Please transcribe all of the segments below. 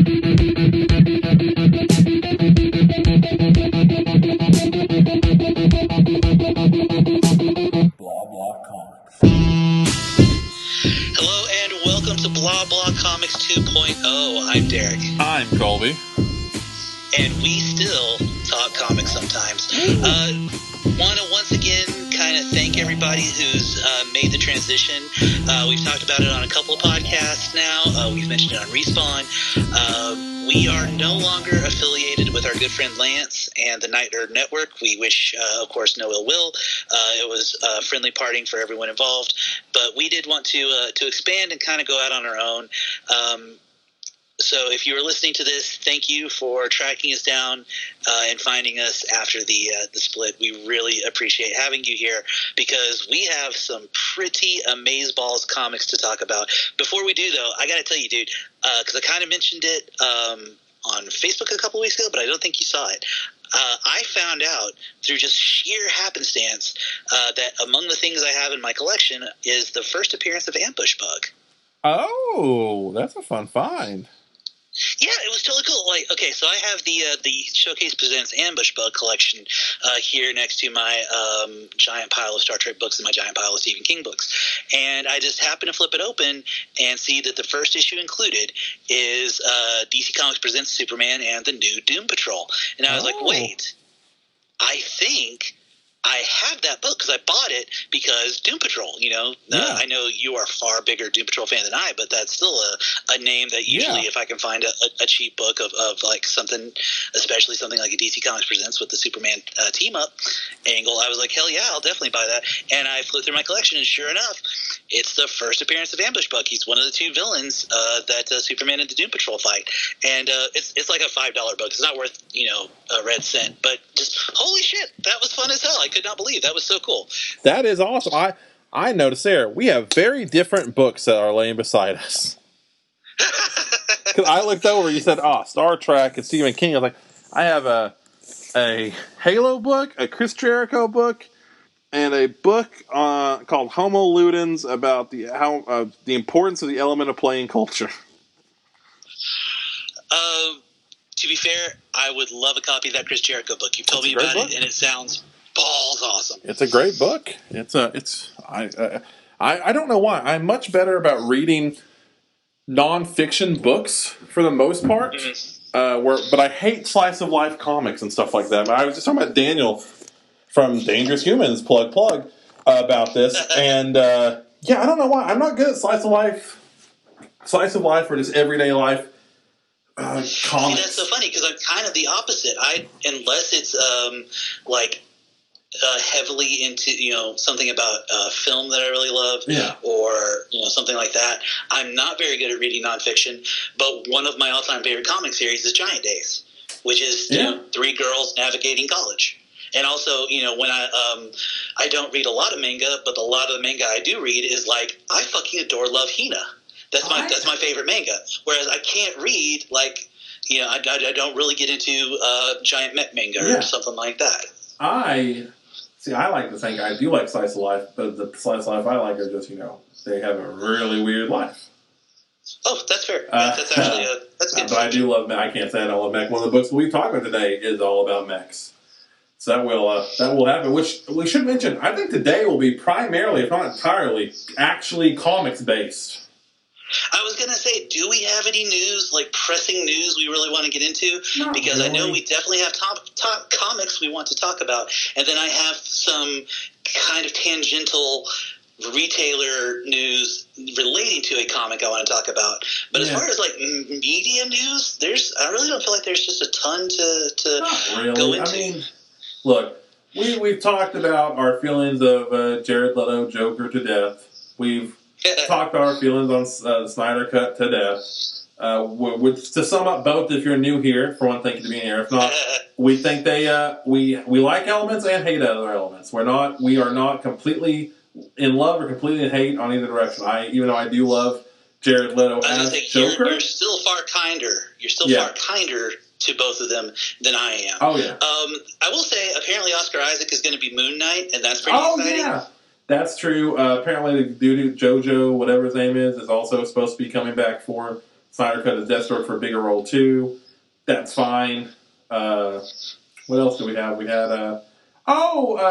Hello and welcome to Blah Blah Comics 2.0. I'm Derek. I'm Colby. And we still talk comics sometimes. Want to once again kind of thank everybody who's made the transition. We've talked about it on a couple of podcasts now. We've mentioned it on Respawn. We are no longer affiliated with our good friend Lance and the Night Nerd Network. We wish, of course, no ill will. It was friendly parting for everyone involved. But we did want to expand and kind of go out on our own. So if you were listening to this, thank you for tracking us down and finding us after the split. We really appreciate having you here because we have some pretty amazeballs comics to talk about. Before we do, though, I got to tell you, dude, because I kind of mentioned it on Facebook a couple weeks ago, but I don't think you saw it. I found out through just sheer happenstance that among the things I have in my collection is the first appearance of Ambush Bug. Oh, that's a fun find. Yeah, it was totally cool. Like, okay, so I have the Showcase Presents Ambush Bug collection here next to my giant pile of Star Trek books and my giant pile of Stephen King books. And I just happened to flip it open and see that the first issue included is DC Comics Presents Superman and the new Doom Patrol. And I was like, wait, I think I have that book because I bought it because Doom Patrol, I know you are a far bigger Doom Patrol fan than I, but that's still a name that usually if I can find a cheap book of like something, especially something like a DC Comics Presents with the Superman team up angle, I was like, hell yeah, I'll definitely buy that. And I flipped through my collection and sure enough, it's the first appearance of Ambush Bug. He's one of the two villains that Superman and the Doom Patrol fight. And it's like a $5 book. It's not worth, a red cent, but just holy shit, that was fun as hell. I could not believe that was so cool. That is awesome. I noticed there we have very different books that are laying beside us. Because I looked over, you said, Star Trek and Stephen King. I was like, I have a Halo book, a Chris Jericho book, and a book called Homo Ludens about the importance of the element of playing culture. To be fair, I would love a copy of that Chris Jericho book. You've told me about it, and it sounds balls awesome. It's a great book. I don't know why. I'm much better about reading nonfiction books for the most part. Mm-hmm. But I hate slice of life comics and stuff like that. But I was just talking about Daniel from Dangerous Humans, plug, about this. And I don't know why. I'm not good at slice of life or just everyday life comics. See, that's so funny because I'm kind of the opposite. Unless it's heavily into something about film that I really love, or something like that. I'm not very good at reading nonfiction, but one of my all-time favorite comic series is Giant Days, which is three girls navigating college. And also, when I don't read a lot of manga, but a lot of the manga I do read is like I fucking adore Love Hina. That's my favorite manga. Whereas I can't read I don't really get into giant mech manga or something like that. I like to think I do like slice of life, but the slice of life I like are just they have a really weird life. Oh, that's fair. That's actually that's good. But I do love mech. I can't say I don't love mech. One of the books we've talked about today is all about mechs. So that will happen, which we should mention. I think today will be primarily, if not entirely, actually comics-based. I was going to say, do we have any news, like pressing news we really want to get into? Not because really. I know we definitely have top comics we want to talk about. And then I have some kind of tangential retailer news relating to a comic I want to talk about. But as far as like media news, I really don't feel like there's just a ton to go into. I mean, look, we've talked about our feelings of Jared Leto Joker to death. We've talked about our feelings on Snyder Cut to death. To sum up both, if you're new here, for one, thank you to being here. If not, we think we like elements and hate other elements. We are not completely in love or completely in hate on either direction. Even though I do love Jared Leto as Joker, you're still far kinder. You're still far kinder to both of them than I am. Oh yeah. I will say, apparently Oscar Isaac is going to be Moon Knight, and that's pretty exciting. Yeah. That's true. Apparently, the dude, JoJo, whatever his name is also supposed to be coming back for Snyder cut his Deathstroke for a bigger role too. That's fine. What else do we have? We had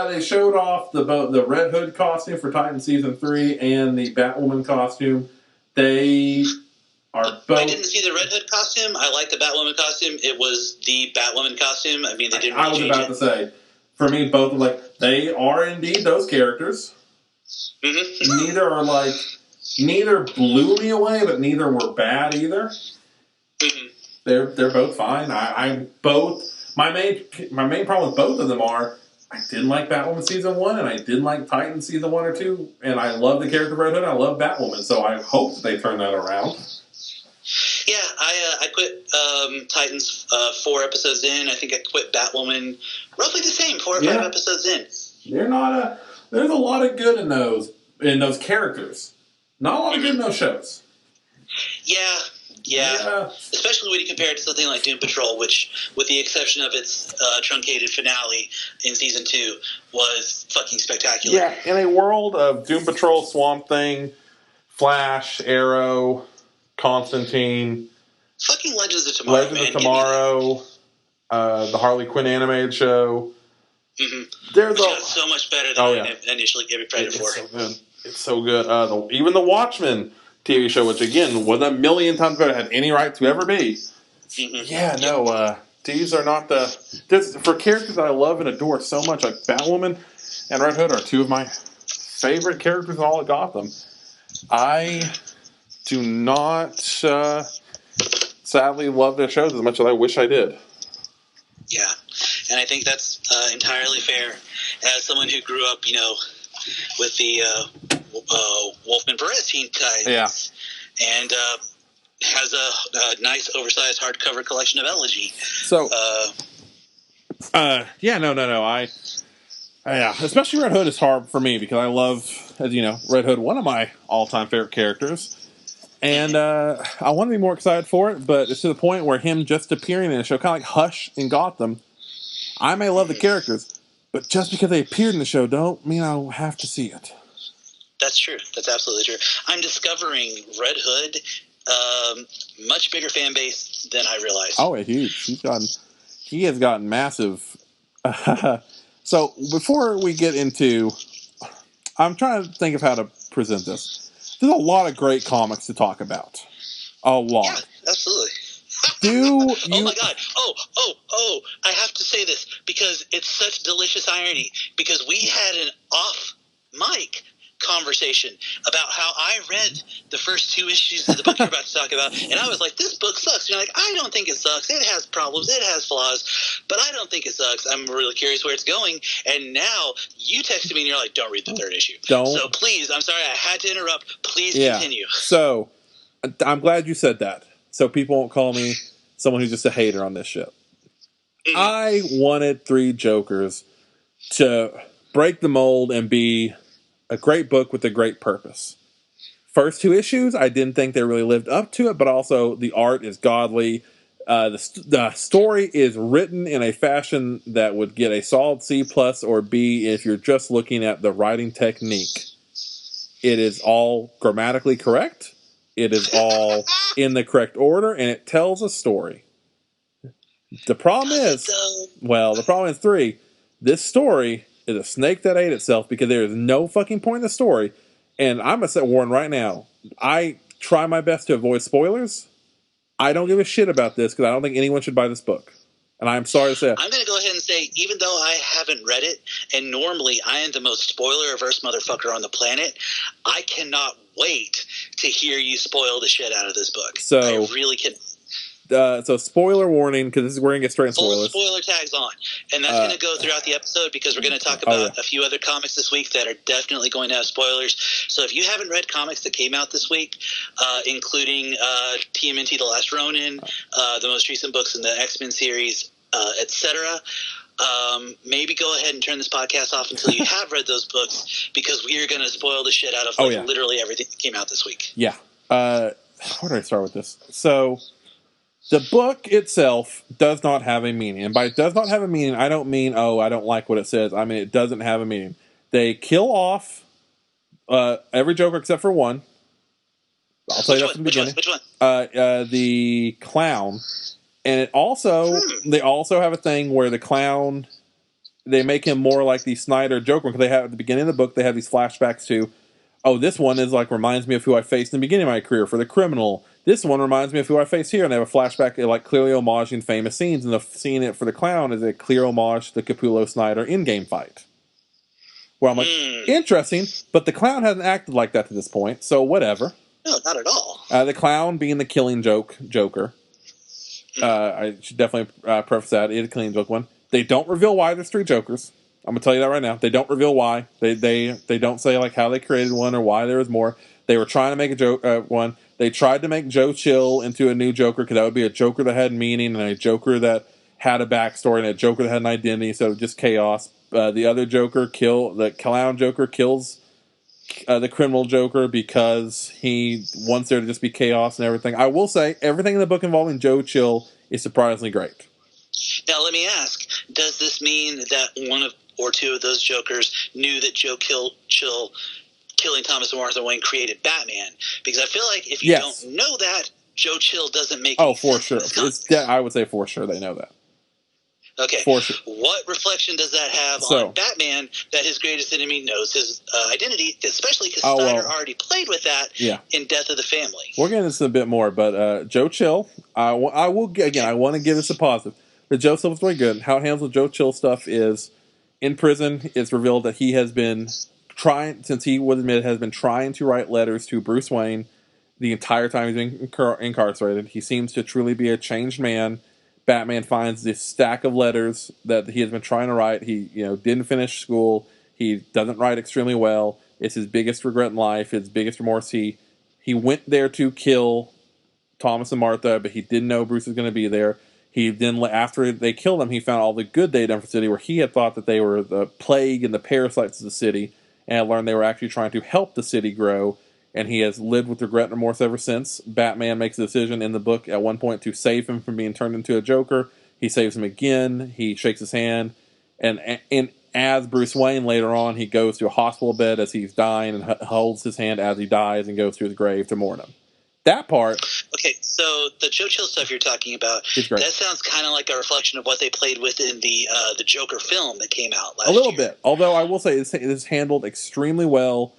they showed off the Red Hood costume for Titan Season 3 and the Batwoman costume. They are both... I didn't see the Red Hood costume. I like the Batwoman costume. It was the Batwoman costume. I mean, they didn't really change it. I was about to say, for me, both they are indeed those characters. Mm-hmm. Neither blew me away, but neither were bad either. Mm-hmm. They're both fine. My main problem with both of them are I didn't like Batwoman Season 1 and I didn't like Titan Season 1 or 2, and I love the character Red Hood and I love Batwoman, so I hope they turn that around. Yeah, I quit Titans 4 episodes in. I think I quit Batwoman roughly the same, 4 or 5 episodes in. There's a lot of good in those characters. Not a lot of good in those shows. Yeah. Especially when you compare it to something like Doom Patrol, which, with the exception of its truncated finale in Season 2, was fucking spectacular. Yeah, in a world of Doom Patrol, Swamp Thing, Flash, Arrow, Constantine, fucking Legends of Tomorrow, the Harley Quinn animated show. Mm-hmm. Which got so much better than I initially gave it credit for. So good. It's so good. Even the Watchmen TV show, which again was a million times better, had any right to ever be. Mm-hmm. These are not for characters that I love and adore so much. Like Batwoman and Red Hood are two of my favorite characters in all of Gotham. I do not sadly love their shows as much as I wish I did. Yeah, and I think that's entirely fair. As someone who grew up, with the Wolfman Perez Teen Titans, and has a nice oversized hardcover collection of Elegy. So, especially Red Hood is hard for me because I love, as you know, Red Hood, one of my all-time favorite characters. And I want to be more excited for it, but it's to the point where him just appearing in a show, kind of like Hush in Gotham, I may love the characters, but just because they appeared in the show don't mean I'll have to see it. That's true. That's absolutely true. I'm discovering Red Hood, much bigger fan base than I realized. Oh, huge. He has gotten massive. So before we get into, I'm trying to think of how to present this. There's a lot of great comics to talk about. A lot. Yeah, absolutely. Oh my God. Oh, I have to say this because it's such delicious irony because we had an off-mic conversation about how I read the first 2 issues of the book you're about to talk about, and I was like, this book sucks. And you're like, I don't think it sucks. It has problems. It has flaws, but I don't think it sucks. I'm really curious where it's going. And now you texted me and you're like, don't read the 3rd issue. Don't. So please, I'm sorry I had to interrupt. Please continue. So I'm glad you said that. So people won't call me someone who's just a hater on this shit. I wanted 3 Jokers to break the mold and be a great book with a great purpose. First 2 issues, I didn't think they really lived up to it, but also the art is godly. The story is written in a fashion that would get a solid C+ or B if you're just looking at the writing technique. It is all grammatically correct. It is all in the correct order, and it tells a story. The problem is 3. This story is a snake that ate itself because there is no fucking point in the story. And I'm going to warn right now, I try my best to avoid spoilers. I don't give a shit about this because I don't think anyone should buy this book. And I'm sorry to say I'm going to go ahead and say, even though I haven't read it, and normally I am the most spoiler-averse motherfucker on the planet, I cannot wait to hear you spoil the shit out of this book. So, I really can. So spoiler warning, because we're going to get straight into spoilers. Full spoiler tags on. And that's going to go throughout the episode because we're going to talk about a few other comics this week that are definitely going to have spoilers. So if you haven't read comics that came out this week, including TMNT The Last Ronin, the most recent books in the X-Men series, etc., maybe go ahead and turn this podcast off until you have read those books because we are going to spoil the shit out of literally everything that came out this week. Yeah. Where do I start with this? So the book itself does not have a meaning. And by it does not have a meaning, I don't mean, I don't like what it says. I mean, it doesn't have a meaning. They kill off every Joker except for one. I'll tell you that from the beginning. Which one? The clown. And it also, they also have a thing where the clown, they make him more like the Snyder Joker, because they have, at the beginning of the book, they have these flashbacks to, oh, this one is like, reminds me of who I faced in the beginning of my career for the criminal. This one reminds me of who I faced here. And they have a flashback, like clearly homaging famous scenes. And the scene it for the clown is a clear homage to the Capullo Snyder in-game fight. Where I'm like, interesting, but the clown hasn't acted like that to this point, so whatever. No, not at all. The clown being the Killing Joke Joker. I should definitely preface that. It's a Killing Joke one. They don't reveal why there's 3 Jokers. I'm going to tell you that right now. They don't reveal why. They don't say like how they created one or why there was more. They were trying to make a joke one. They tried to make Joe Chill into a new Joker, because that would be a Joker that had meaning and a Joker that had a backstory and a Joker that had an identity instead of just chaos. The other Joker, the clown Joker, kills the criminal Joker because he wants there to just be chaos and everything. I will say, everything in the book involving Joe Chill is surprisingly great. Now, let me ask, does this mean that one or two of those Jokers knew that Joe Chill killing Thomas and Martha Wayne created Batman? Because I feel like if you don't know that, Joe Chill doesn't make any sense. For sure. I would say for sure they know that. Okay. For sure. What reflection does that have on Batman that his greatest enemy knows his identity, especially because Snyder already played with that in Death of the Family? We'll get into this a bit more, but Joe Chill, I want to give this a positive. But Joe Chill was really good. How it handles Joe Chill stuff is, in prison, it's revealed that he has been trying, since he was admitted, has been trying to write letters to Bruce Wayne the entire time he's been incarcerated. He seems to truly be a changed man. Batman finds this stack of letters that he has been trying to write. He, didn't finish school. He doesn't write extremely well. It's his biggest regret in life, his biggest remorse. He went there to kill Thomas and Martha, but he didn't know Bruce was going to be there. He then, after they killed him, he found all the good they'd done for the city, where he had thought that they were the plague and the parasites of the city, and learned they were actually trying to help the city grow. And he has lived with regret and remorse ever since. Batman makes a decision in the book at one point to save him from being turned into a Joker. He saves him again. He shakes his hand. And as Bruce Wayne later on, he goes to a hospital bed as he's dying and holds his hand as he dies and goes to his grave to mourn him. That part... Okay, so the Joe Chill stuff you're talking about, that sounds kind of like a reflection of what they played with in the Joker film that came out last year. A little bit. Although I will say it's handled extremely well.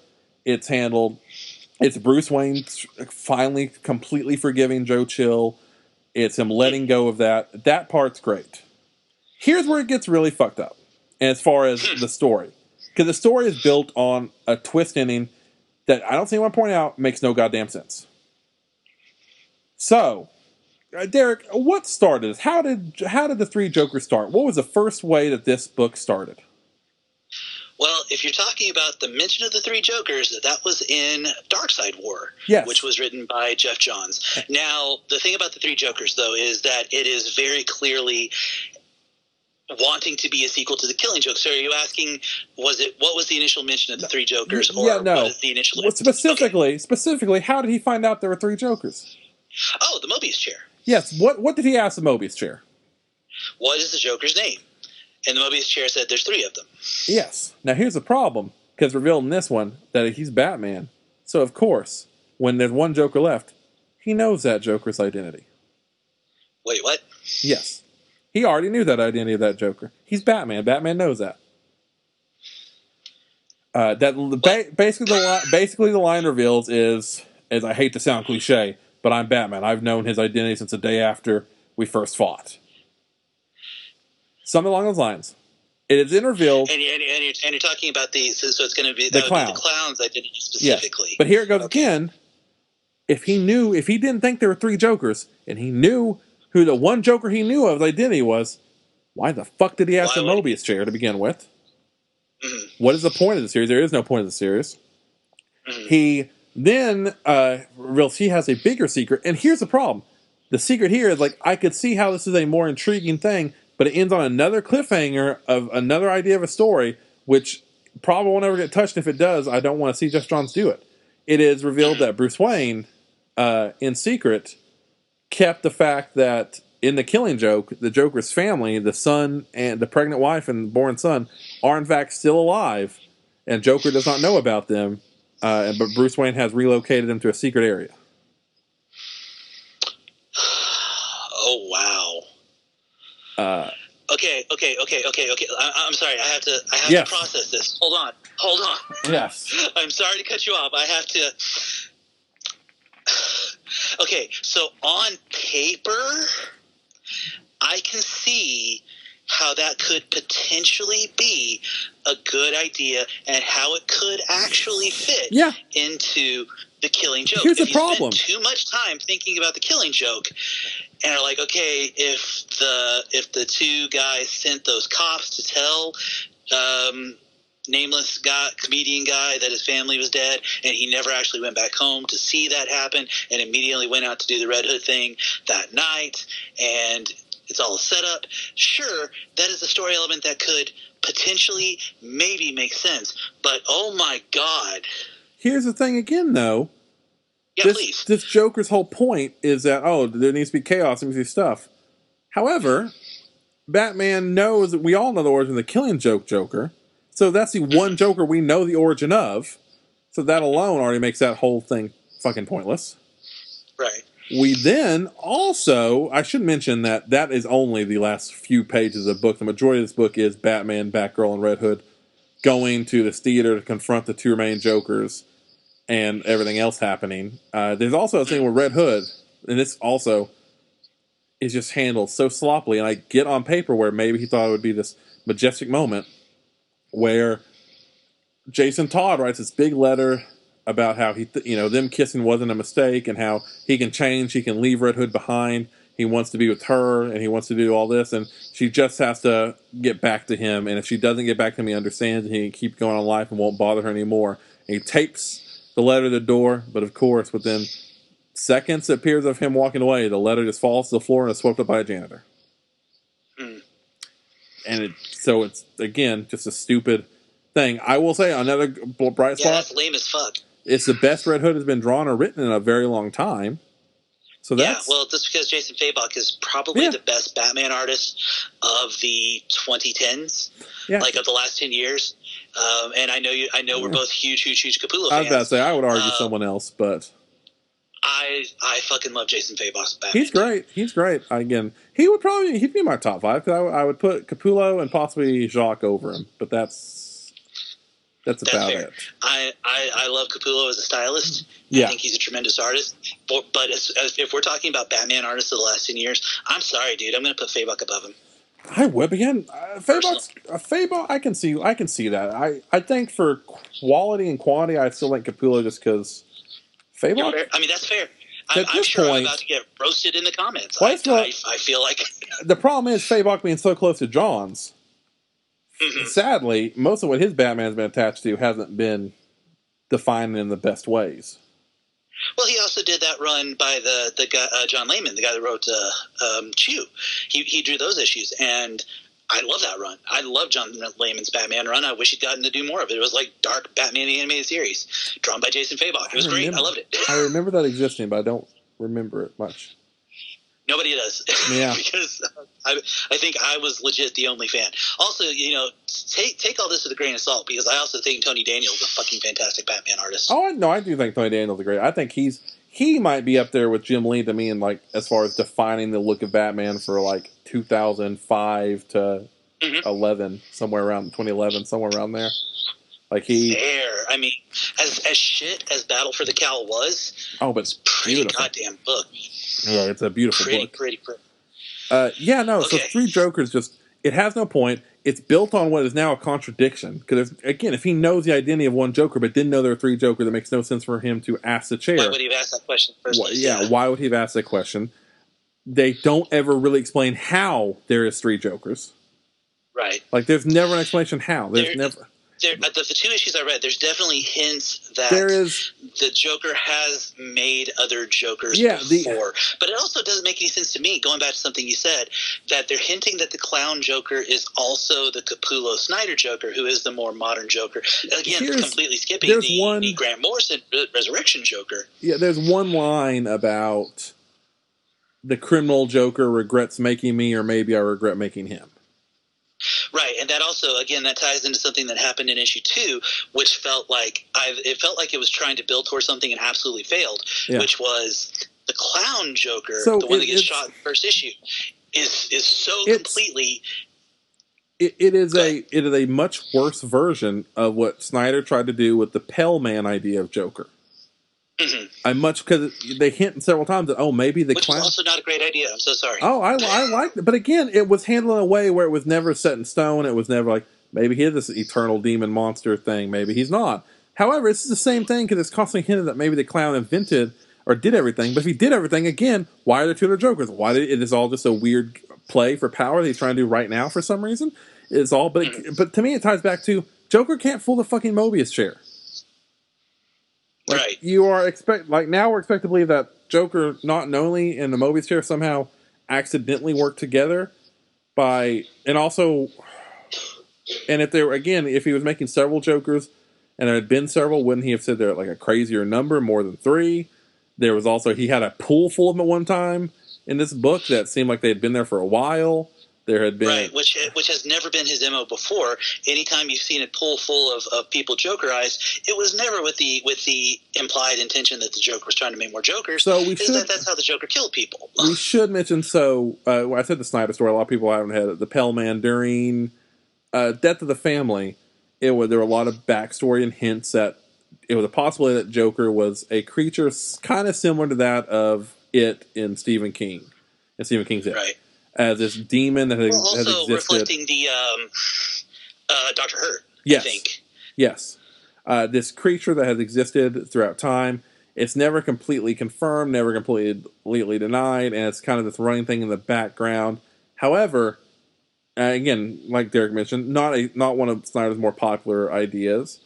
It's Bruce Wayne finally completely forgiving Joe Chill. It's him letting go of that. That part's great. Here's where it gets really fucked up. And as far as the story. Because the story is built on a twist ending that I don't see anyone point out makes no goddamn sense. So, Derek, what started this? How did the 3 Jokers start? What was the first way that this book started? Well, if you're talking about the mention of the 3 Jokers, that was in Darkseid War, which was written by Jeff Johns. Now, the thing about the 3 Jokers, though, is that it is very clearly wanting to be a sequel to the Killing Joke. So are you asking, what was the initial mention of the 3 Jokers? Or what is the initial... Well, specifically, how did he find out there were 3 Jokers? Oh, the Mobius chair. Yes, what did he ask the Mobius chair? What is the Joker's name? And the Mobius chair said there's 3 of them. Yes. Now here's the problem, because revealed in this one that he's Batman. So of course, when there's one Joker left, he knows that Joker's identity. Wait, what? Yes. He already knew that identity of that Joker. He's Batman. Batman knows that. Basically the line reveals is, as I hate to sound cliche, but I'm Batman. I've known his identity since the day after we first fought. Something along those lines. It is revealed. And you're talking about so it's going to be the clown's identity specifically. Yes. But here it goes again. If he didn't think there were 3 Jokers, and he knew who the one Joker he knew of his identity was, why the fuck did he ask the Mobius chair to begin with? Mm-hmm. What is the point of the series? There is no point of the series. Mm-hmm. He then reveals he has a bigger secret, and here's the problem. The secret here is, I could see how this is a more intriguing thing, but it ends on another cliffhanger of another idea of a story, which probably won't ever get touched. If it does, I don't want to see Jeff Johns do it. It is revealed that Bruce Wayne, in secret, kept the fact that in the Killing Joke, the Joker's family, the son and the pregnant wife and born son, are in fact still alive, and Joker does not know about them, but Bruce Wayne has relocated them to a secret area. Wow. Okay. I'm sorry. I have to process this. Hold on. Yes. I'm sorry to cut you off. I have to. Okay, so on paper, I can see how that could potentially be a good idea and how it could actually fit into the Killing Joke. Here's if the problem. You spend too much time thinking about the Killing Joke and are like, okay, if the two guys sent those cops to tell nameless comedian guy that his family was dead, and he never actually went back home to see that happen, and immediately went out to do the Red Hood thing that night, and it's all a setup. Sure, that is a story element that could potentially maybe make sense, but oh my God. Here's the thing again, though. Yeah, please. This Joker's whole point is that, there needs to be chaos, there needs to be stuff. However, Batman knows, we all know the origin of the Killing Joke Joker. So that's the one Joker we know the origin of. So that alone already makes that whole thing fucking pointless. Right. We then also, I should mention that is only the last few pages of the book. The majority of this book is Batman, Batgirl, and Red Hood going to this theater to confront the two remaining Jokers and everything else happening. There's also a thing with Red Hood, and this also is just handled so sloppily. And I get on paper where maybe he thought it would be this majestic moment where Jason Todd writes this big letter about how them kissing wasn't a mistake, and how he can change, he can leave Red Hood behind, he wants to be with her, and he wants to do all this, and she just has to get back to him, and if she doesn't get back to him, he understands, and he can keep going on life and won't bother her anymore. And he tapes the letter to the door, but of course, within seconds, it appears of him walking away, the letter just falls to the floor and is swept up by a janitor. And so it's, again, just a stupid thing. I will say, another bright spot. Yeah, that's lame as fuck. It's the best Red Hood has been drawn or written in a very long time. So that's... Yeah, well, just because Jason Fabok is probably the best Batman artist of the 2010s, like of the last 10 years. And I know we're both huge Capullo fans. I was about to say, I would argue someone else, but... I fucking love Jason Fabok's Batman. He's great. Again, he'd be in my top 5, because I would put Capullo and possibly Jacques over him, but that's about fair. it. I love Capullo as a stylist. Yeah. I think he's a tremendous artist. But if we're talking about Batman artists of the last 10 years, I'm sorry, dude. I'm going to put Fabok above him. I would, again. Fabok, I can see that. I think for quality and quantity, I still like Capullo just because Fabok. I mean, that's fair. I'm sure I'm about to get roasted in the comments. Well, I feel like the problem is Fabok being so close to John's. Mm-hmm. Sadly, most of what his Batman's been attached to hasn't been defined in the best ways. Well, he also did that run by the guy, John Layman, the guy that wrote Chew. He drew those issues, and I love that run. I love John Layman's Batman run. I wish he'd gotten to do more of it. It was like Dark Batman the Animated Series, drawn by Jason Fabok. It was great. I loved it. I remember that existing, but I don't remember it much. Nobody does. Yeah. Because I think I was legit the only fan. Also, take all this with a grain of salt, because I also think Tony Daniel's a fucking fantastic Batman artist. Oh, no, I do think Tony Daniel's a great. I think he might be up there with Jim Lee to me, in like as far as defining the look of Batman for like 2005 to 11, somewhere around 2011, somewhere around there. Like Fair. I mean, as shit as Battle for the Cowl was, but it's pretty beautiful. Goddamn book. Yeah, it's a beautiful book. Pretty. So Three Jokers it has no point. It's built on what is now a contradiction. Because, again, if he knows the identity of one Joker but didn't know there were 3 Jokers, that makes no sense for him to ask the chair. Why would he have asked that question first? Why would he have asked that question? They don't ever really explain how there is 3 Jokers. Right. Like, there's never an explanation how. There's never... The 2 issues I read, there's definitely hints that the Joker has made other Jokers before. But it also doesn't make any sense to me, going back to something you said, that they're hinting that the Clown Joker is also the Capullo Snyder Joker, who is the more modern Joker. Again, completely skipping the Grant Morrison Resurrection Joker. Yeah, there's one line about the criminal Joker regrets making me, or maybe I regret making him. Right, and that also, again, that ties into something that happened in issue 2, which felt like it was trying to build towards something and absolutely failed, which was the Clown Joker, the one that gets shot in the first issue. is so completely. It is a much worse version of what Snyder tried to do with the Pale Man idea of Joker. Mm-hmm. Because they hint several times that maybe the which is also not a great idea. I'm so sorry. I liked it, but again, it was handled in a way where it was never set in stone. It was never like maybe he is this eternal demon monster thing. Maybe he's not. However, it's the same thing because it's constantly hinted that maybe the clown invented or did everything. But if he did everything again, why are there two other Jokers? It is all just a weird play for power that he's trying to do right now for some reason. It's all, but to me, it ties back to Joker can't fool the fucking Mobius chair. Like, right. You are now we're expected to believe that Joker not knowingly and the Mobius chair somehow accidentally worked together and if he was making several Jokers and there had been several, wouldn't he have said they're like a crazier number, more than 3? There was also, he had a pool full of them at one time in this book that seemed like they had been there for a while. There had been which has never been his MO before. Anytime you've seen a pool full of people Jokerized, it was never with the implied intention that the Joker was trying to make more Jokers. So that's how the Joker killed people. We should mention. So I said the Snyder story. A lot of people haven't had it. The Pale Man during Death of the Family. There were a lot of backstory and hints that it was a possibility that Joker was a creature kind of similar to that of It in Stephen King. In Stephen King's It. Right. As this demon that has existed. Also reflecting the Dr. Hurt, yes. I think. Yes. This creature that has existed throughout time. It's never completely confirmed, never completely denied, and it's kind of this running thing in the background. However, again, like Derek mentioned, not one of Snyder's more popular ideas,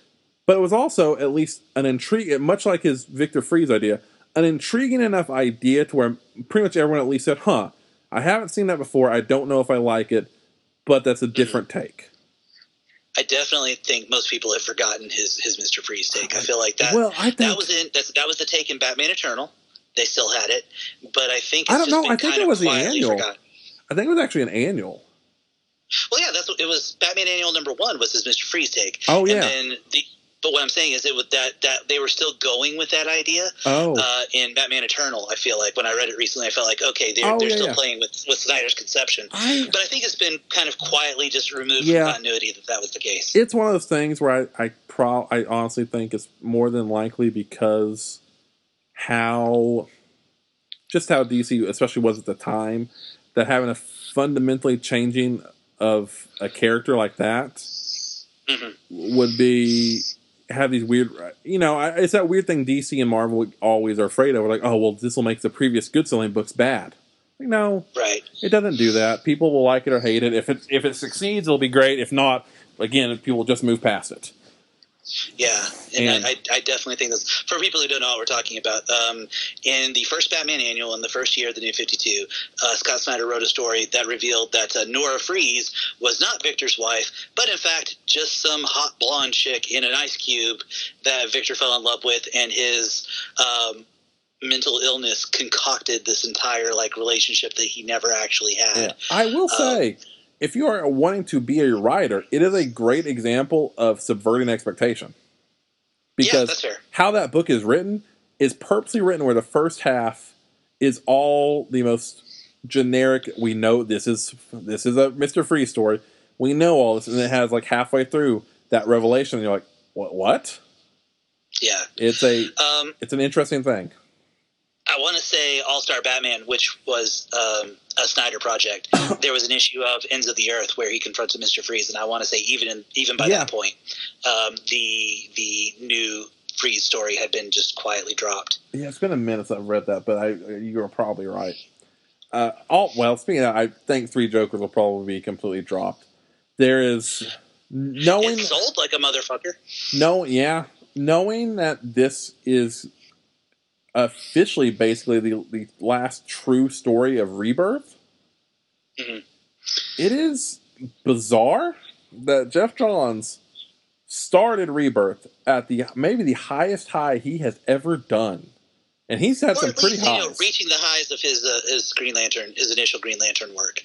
but it was also at least an intrigue, much like his Victor Fries idea, an intriguing enough idea to where pretty much everyone at least said, I haven't seen that before. I don't know if I like it, but that's a different take. I definitely think most people have forgotten his Mr. Freeze take. I feel like that. Well, I think that was the take in Batman Eternal. They still had it, but I think I don't know. I think it was the annual. Forgotten. I think it was actually an annual. Well, yeah, it was Batman Annual #1 was his Mr. Freeze take. Oh yeah. And then but what I'm saying is that they were still going with that idea. In Batman Eternal, I feel like when I read it recently, I felt like they're still playing with Snyder's conception. But I think it's been kind of quietly just removed from continuity that was the case. It's one of those things where I honestly think it's more than likely because how DC especially was at the time, that having a fundamentally changing of a character like that would be. Have these weird, it's that weird thing DC and Marvel always are afraid of. We're like, this will make the previous good-selling books bad. Like, no, right? It doesn't do that. People will like it or hate it. If it succeeds, it'll be great. If not, again, people will just move past it. Yeah, and I definitely think that's, for people who don't know what we're talking about, in the first Batman Annual, in the first year of the New 52, Scott Snyder wrote a story that revealed that Nora Freeze was not Victor's wife, but in fact just some hot blonde chick in an ice cube that Victor fell in love with, and his mental illness concocted this entire relationship that he never actually had. Yeah. I will say, if you are wanting to be a writer, it is a great example of subverting expectation. Because that's fair. How that book is written is purposely written where the first half is all the most generic. We know this is a Mr. Freeze story. We know all this, and it has halfway through that revelation, and you're like, what? Yeah. It's an interesting thing. I want to say All-Star Batman, which was a Snyder project. There was an issue of Ends of the Earth where he confronts Mr. Freeze, and I want to say even by that point, the new Freeze story had been just quietly dropped. Yeah, it's been a minute since I've read that, but you're probably right. Speaking of that, I think 3 Jokers will probably be completely dropped. There is knowing it's sold like a motherfucker. Knowing that this is officially basically the last true story of Rebirth. Mm-hmm. It is bizarre that Geoff Johns started Rebirth at maybe the highest high he has ever done, and he's had some pretty highs. Reaching the highs of his Green Lantern, his initial Green Lantern work.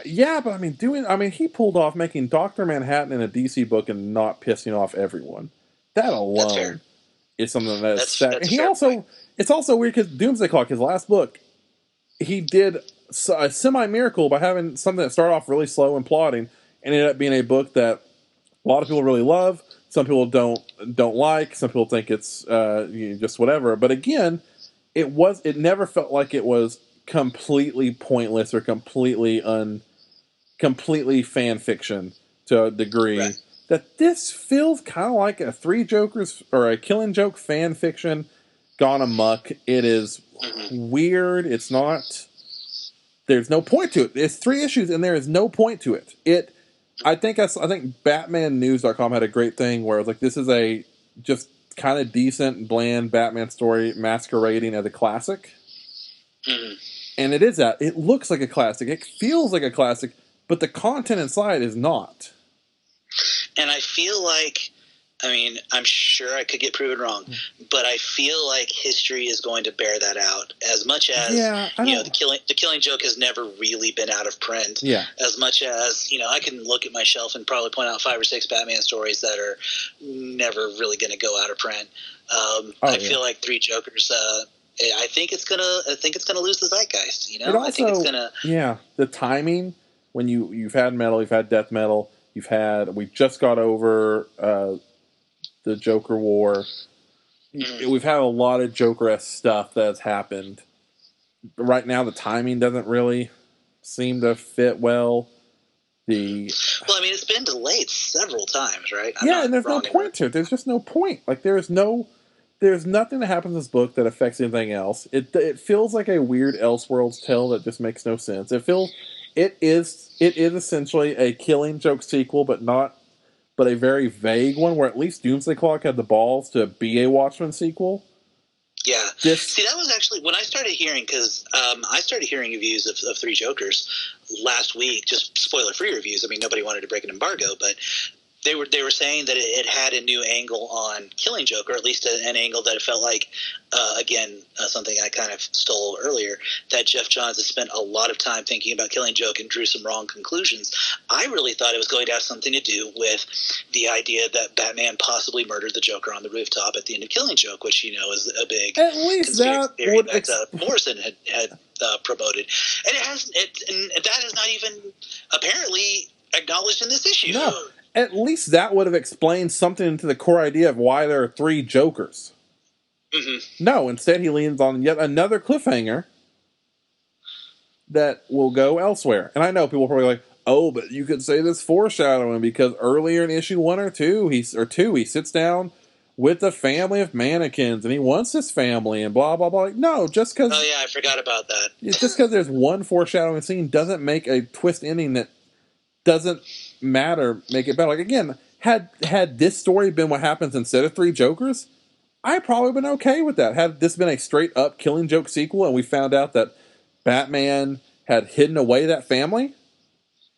Yeah, but he pulled off making Dr. Manhattan in a DC book and not pissing off everyone. That alone is something that's sad. And it's also weird because Doomsday Clock, his last book, he did a semi-miracle by having something that started off really slow and plodding and ended up being a book that a lot of people really love. Some people don't like. Some people think it's just whatever. But again, it never felt like it was completely pointless or completely fan fiction to a degree. Right. That this feels kind of like a Three Jokers or a Killing Joke fan fiction gone amok. It is weird. It's not. There's no point to it. It's 3 issues and there is no point to it. I think BatmanNews.com had a great thing where it was like, this is a just kind of decent, bland Batman story masquerading as a classic. Mm-hmm. And it is that. It looks like a classic. It feels like a classic, but the content inside is not. And I feel like, I'm sure I could get proven wrong, but I feel like history is going to bear that out. As much as the Killing Joke has never really been out of print. Yeah. As much as I can look at my shelf and probably point out 5 or 6 Batman stories that are never really going to go out of print. I feel like Three Jokers. I think it's gonna lose the zeitgeist. It also, I think it's gonna. Yeah, the timing when you've had metal, you've had death metal. We just got over the Joker War. We've had a lot of Joker-esque stuff that has happened. Right now, the timing doesn't really seem to fit well. It's been delayed several times, right? And there's no point to it. There's just no point. Like, there's nothing that happens in this book that affects anything else. It feels like a weird Elseworlds tale that just makes no sense. It is essentially a Killing Joke sequel, but a very vague one, where at least Doomsday Clock had the balls to be a Watchmen sequel. Yeah. See, that was actually when I started hearing, because I started hearing reviews of Three Jokers last week, just spoiler-free reviews. Nobody wanted to break an embargo, but they were saying that it had a new angle on Killing Joke, or at least an angle that it felt like, something I kind of stole earlier, that Jeff Johns has spent a lot of time thinking about Killing Joke and drew some wrong conclusions. I really thought it was going to have something to do with the idea that Batman possibly murdered the Joker on the rooftop at the end of Killing Joke, which is a big conspiracy theory that Morrison had promoted, and it hasn't. And that is not even apparently acknowledged in this issue. No. At least that would have explained something to the core idea of why there are 3 Jokers. Mm-hmm. No, instead he leans on yet another cliffhanger that will go elsewhere. And I know people are probably like, oh, but you could say this foreshadowing because earlier in issue 1 or 2, he sits down with a family of mannequins and he wants his family and blah, blah, blah. No, just because... Oh, yeah, I forgot about that. Just because there's one foreshadowing scene doesn't make a twist ending that doesn't matter, make it better. Like, again, had this story been what happens instead of 3 Jokers, I'd probably been okay with that. Had this been a straight up Killing Joke sequel and we found out that Batman had hidden away that family,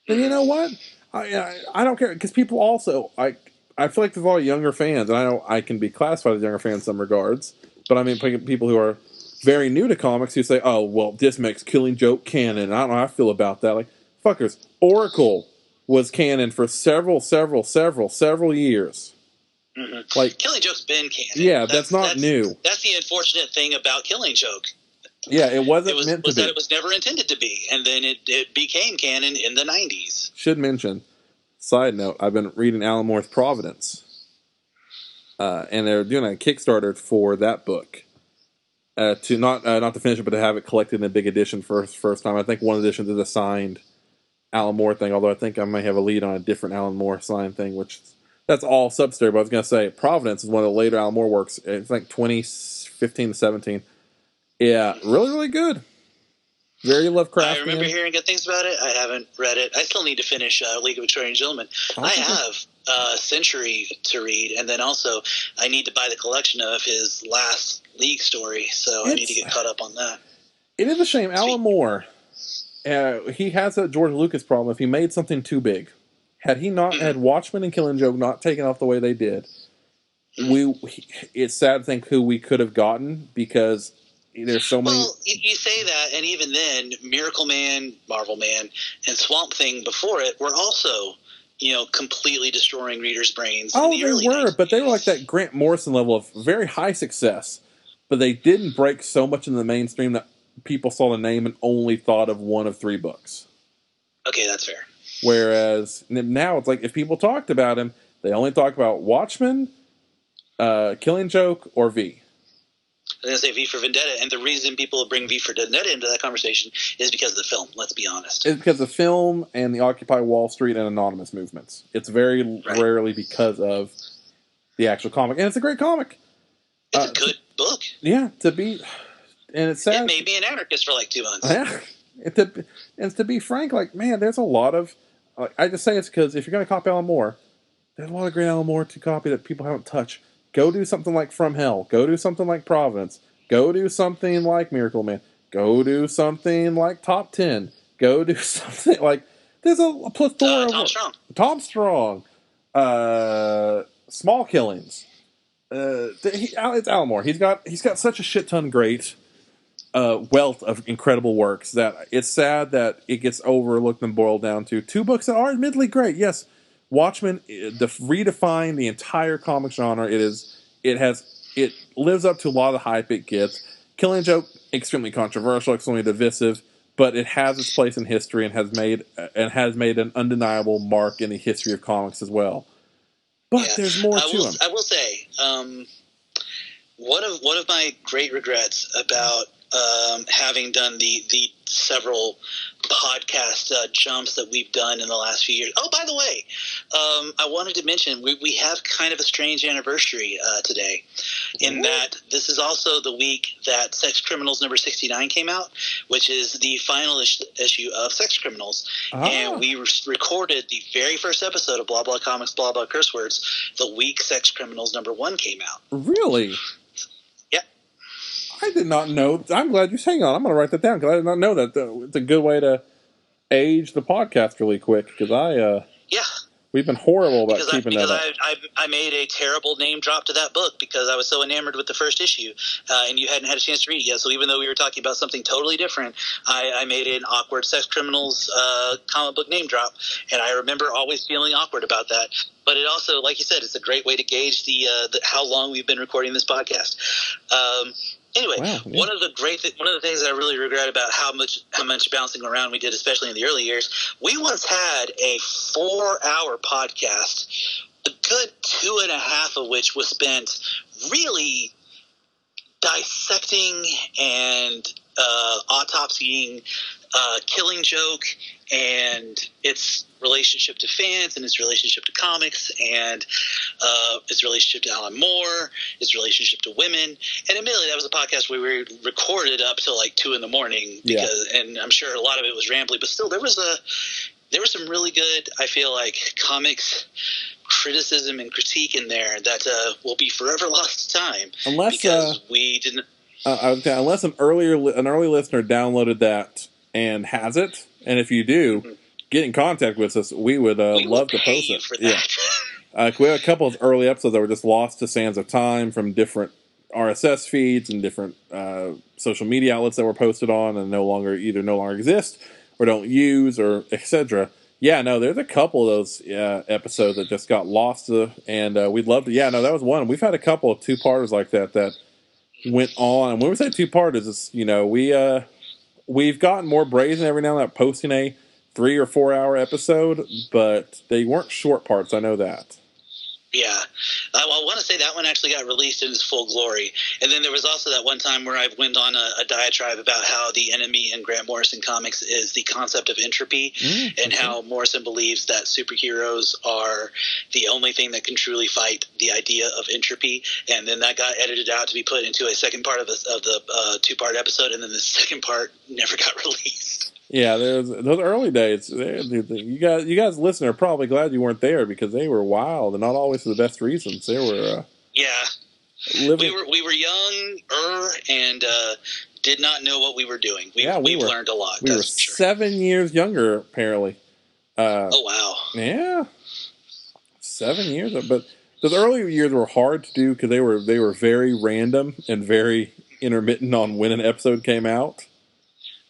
then you know what? I don't care, because people also, I feel like there's a lot of younger fans, and I know I can be classified as younger fan in some regards, but I mean people who are very new to comics who say, oh, well, this makes Killing Joke canon, and I don't know how I feel about that. Like, fuckers, Oracle was canon for several years. Mm-hmm. Like, Killing Joke's been canon. Yeah, that's not new. That's the unfortunate thing about Killing Joke. Yeah, it wasn't meant to be. It was never intended to be, and then it became canon in the 90s. Should mention, side note, I've been reading Alan Moore's Providence, and they're doing a Kickstarter for that book. To not to finish it, but to have it collected in a big edition first time. I think one edition is a signed Alan Moore thing, although I think I may have a lead on a different Alan Moore signed thing, which that's all sub-story. But I was going to say, Providence is one of the later Alan Moore works. It's like 2015 to 17. Yeah, really, really good. Very Lovecraftian. I remember hearing good things about it. I haven't read it. I still need to finish League of Extraordinary Gentlemen. I have Century to read, and then also I need to buy the collection of his last League story, so I need to get caught up on that. It is a shame. Alan Moore, he has a George Lucas problem. If he made something too big, had he not had Watchmen and Killing Joke not taken off the way they did, it's sad to think who we could have gotten, because there's so many. Well, you say that, and even then, Miracle Man, Marvel Man, and Swamp Thing before it were also, completely destroying readers' brains. Oh, in the they early were, 90s. But they were like that Grant Morrison level of very high success. But they didn't break so much in the mainstream that people saw the name and only thought of one of 3 books. Okay, that's fair. Whereas now it's like if people talked about him, they only talk about Watchmen, Killing Joke, or V. I was going to say V for Vendetta, and the reason people bring V for Vendetta into that conversation is because of the film, let's be honest. It's because of the film and the Occupy Wall Street and Anonymous movements. It's very rarely because of the actual comic. And it's a great comic. It's a good book. Yeah, and it's sad. It made me an anarchist for like 2 months. Yeah. And to be frank, like, man, there's a lot of... I just say it's because if you're going to copy Alan Moore, there's a lot of great Alan Moore to copy that people haven't touched. Go do something like From Hell. Go do something like Providence. Go do something like Miracle Man. Go do something like Top 10. Go do something like... There's a plethora of... Tom Strong. Tom Strong. Small Killings. It's Alan Moore. He's got such a shit ton great wealth of incredible works that it's sad that it gets overlooked and boiled down to 2 books that are admittedly great. Yes, Watchmen redefined the entire comic genre. It lives up to a lot of the hype it gets. Killing Joke, extremely controversial, extremely divisive, but it has its place in history and has made an undeniable mark in the history of comics as well. But there's more to him. I will say, one of my great regrets about having done the several podcast jumps that we've done in the last few years. Oh, by the way, I wanted to mention we have kind of a strange anniversary today, in that this is also the week that Sex Criminals number 69 came out, which is the final issue of Sex Criminals, and we recorded the very first episode of Blah Blah Comics Blah Blah Curse Words the week Sex Criminals number 1 came out. Really? I did not know. I'm glad you're saying that. I'm going to write that down because I did not know that. It's a good way to age the podcast really quick because we've been horrible about keeping that up. I made a terrible name drop to that book because I was so enamored with the first issue, and you hadn't had a chance to read it yet. So even though we were talking about something totally different, I made an awkward Sex Criminals comic book name drop, and I remember always feeling awkward about that. But it also, like you said, it's a great way to gauge the how long we've been recording this podcast. Anyway, one of the things that I really regret about how much bouncing around we did, especially in the early years, we once had a 4-hour podcast, a good 2.5 of which was spent really dissecting and autopsying Killing Joke and its relationship to fans and its relationship to comics and its relationship to Alan Moore, its relationship to women. And admittedly, that was a podcast where we recorded up till like 2 a.m. and I'm sure a lot of it was rambly, but still there was some really good, I feel like, comics criticism and critique in there that will be forever lost to time because we didn't. Unless an early listener downloaded that and has it, and if you do, get in contact with us. We would love to post it. For that. We have a couple of early episodes that were just lost to sands of time from different RSS feeds and different social media outlets that were posted on and no longer exist or don't use or etc. Yeah, no, there's a couple of those episodes that just got lost, and we'd love to. Yeah, no, that was one. We've had a couple of 2-parters like that went on. And when we say 2-parters, it's we've gotten more brazen every now and then posting a 3 or 4 hour episode, but they weren't short parts. I know that. Yeah. I want to say that one actually got released in its full glory. And then there was also that one time where I went on a diatribe about how the enemy in Grant Morrison comics is the concept of entropy and how Morrison believes that superheroes are the only thing that can truly fight the idea of entropy. And then that got edited out to be put into a second part of the 2-part episode, and then the second part never got released. Yeah, those early days. You guys listening are probably glad you weren't there because they were wild and not always for the best reasons. They were. We were young and did not know what we were doing. We've learned a lot. We were 7 years younger, apparently. Oh wow! Yeah, 7 years. But those early years were hard to do because they were very random and very intermittent on when an episode came out.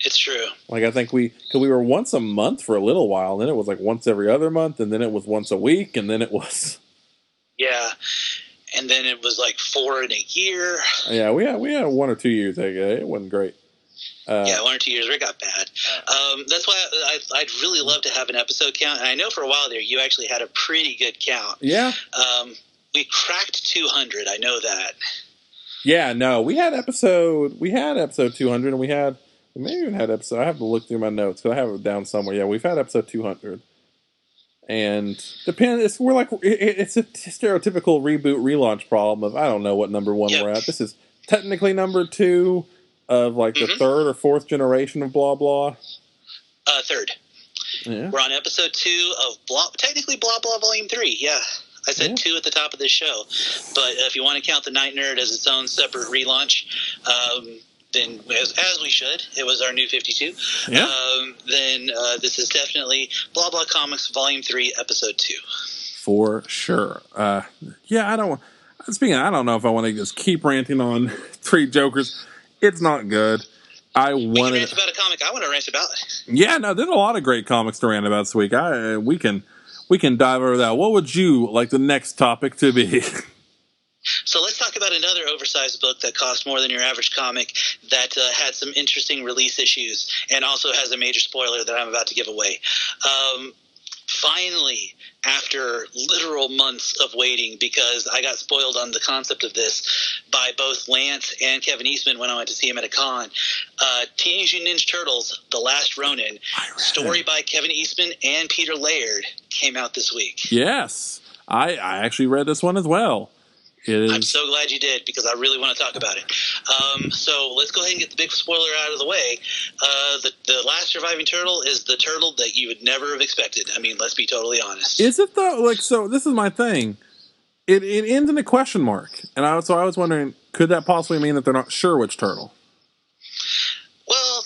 It's true. Like, I think we were once a month for a little while, and then it was like once every other month, and then it was once a week, and then it was... Yeah, and then it was like 4 in a year. Yeah, we had 1 or 2 years. It wasn't great. Yeah, 1 or 2 years where it got bad. That's why I'd really love to have an episode count. And I know for a while there you actually had a pretty good count. Yeah. We cracked 200. I know that. Yeah, no, we had episode 200, and we may even had episode. I have to look through my notes because I have it down somewhere. Yeah, we've had episode 200, and we're like it's a stereotypical reboot relaunch problem of I don't know what number one we're at. This is technically number 2 of like the third or fourth generation of blah blah. Third. Yeah. We're on episode 2 of technically blah blah volume 3. Yeah. I said 2 at the top of this show, but if you want to count the Night Nerd as its own separate relaunch, then as we should, it was our new 52. Yeah. Then this is definitely Blah Blah Comics Volume 3, Episode 2. For sure. Yeah, I don't know if I want to just keep ranting on Three Jokers. It's not good. We can rant about a comic I want to rant about. Yeah, no, there's a lot of great comics to rant about this week. We can dive over that. What would you like the next topic to be? So let's talk about another oversized book that cost more than your average comic that had some interesting release issues and also has a major spoiler that I'm about to give away. Finally, after literal months of waiting, because I got spoiled on the concept of this by both Lance and Kevin Eastman when I went to see him at a con, Teenage Mutant Ninja Turtles, The Last Ronin, story by Kevin Eastman and Peter Laird, came out this week. Yes, I actually read this one as well. I'm so glad you did, because I really want to talk about it. So let's go ahead and get the big spoiler out of the way. The last surviving turtle is the turtle that you would never have expected. I mean, let's be totally honest. Is it though? Like, so this is my thing. It ends in a question mark, and I was wondering, could that possibly mean that they're not sure which turtle? Well,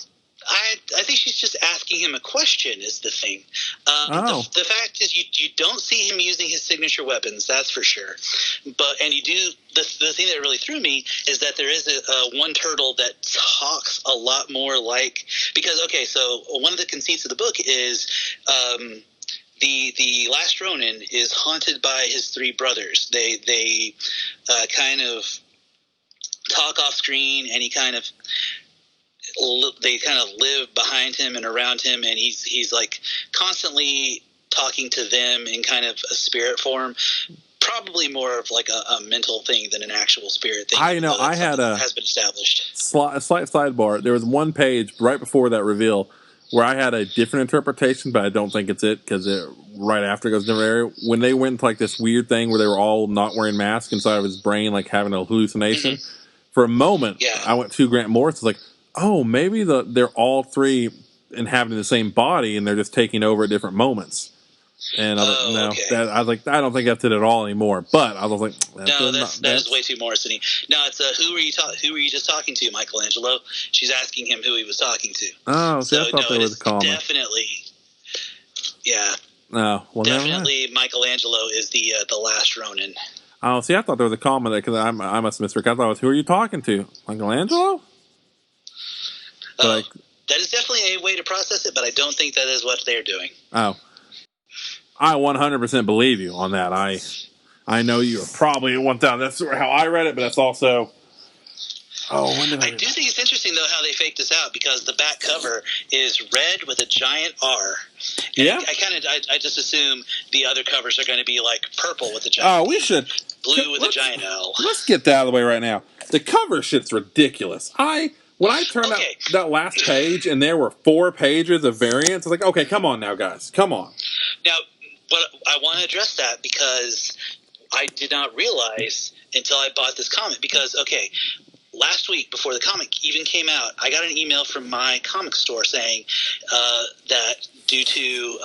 I think she's just asking him a question is the thing. The fact is you don't see him using his signature weapons, that's for sure. And you do the thing that really threw me is that there is a one turtle that talks a lot more like, because so one of the conceits of the book is the Last Ronin is haunted by his 3 brothers. They kind of talk off screen, and they kind of live behind him and around him, and he's like constantly talking to them in kind of a spirit form, probably more of like a mental thing than an actual spirit thing. I know. I had has been established. A slight sidebar. There was one page right before that reveal where I had a different interpretation, but I don't think it's it, because right after it goes different area. When they went to like this weird thing where they were all not wearing masks inside of his brain, like having a hallucination. Mm-hmm. For a moment, I went to Grant Morrison. It's like, oh, maybe they're all 3 inhabiting the same body, and they're just taking over at different moments. And I was like, I don't think that's it at all anymore. But I was like, that is way too Morrison-y. No, it's who were you just talking to, Michelangelo? She's asking him who he was talking to. Oh, so I thought they were the comic. Definitely, yeah. Oh, well, definitely Michelangelo is the Last Ronin. Oh, see, I thought there was a comment because I must have misread. I thought it was, who are you talking to? Michelangelo? That is definitely a way to process it, but I don't think that is what they're doing. Oh. I 100% believe you on that. I know you are probably at 1,000. That's how I read it, but that's also... I do think it's interesting, though, how they faked this out, because the back cover is red with a giant R. And yeah. I just assume the other covers are going to be like purple with a giant we should. Blue with a giant L. Let's get that out of the way right now. The cover shit's ridiculous. When I turned out that last page and there were 4 pages of variants, I was like, okay, come on now, guys. Come on. Now, but I want to address that because I did not realize until I bought this comic. Because, last week before the comic even came out, I got an email from my comic store saying that due to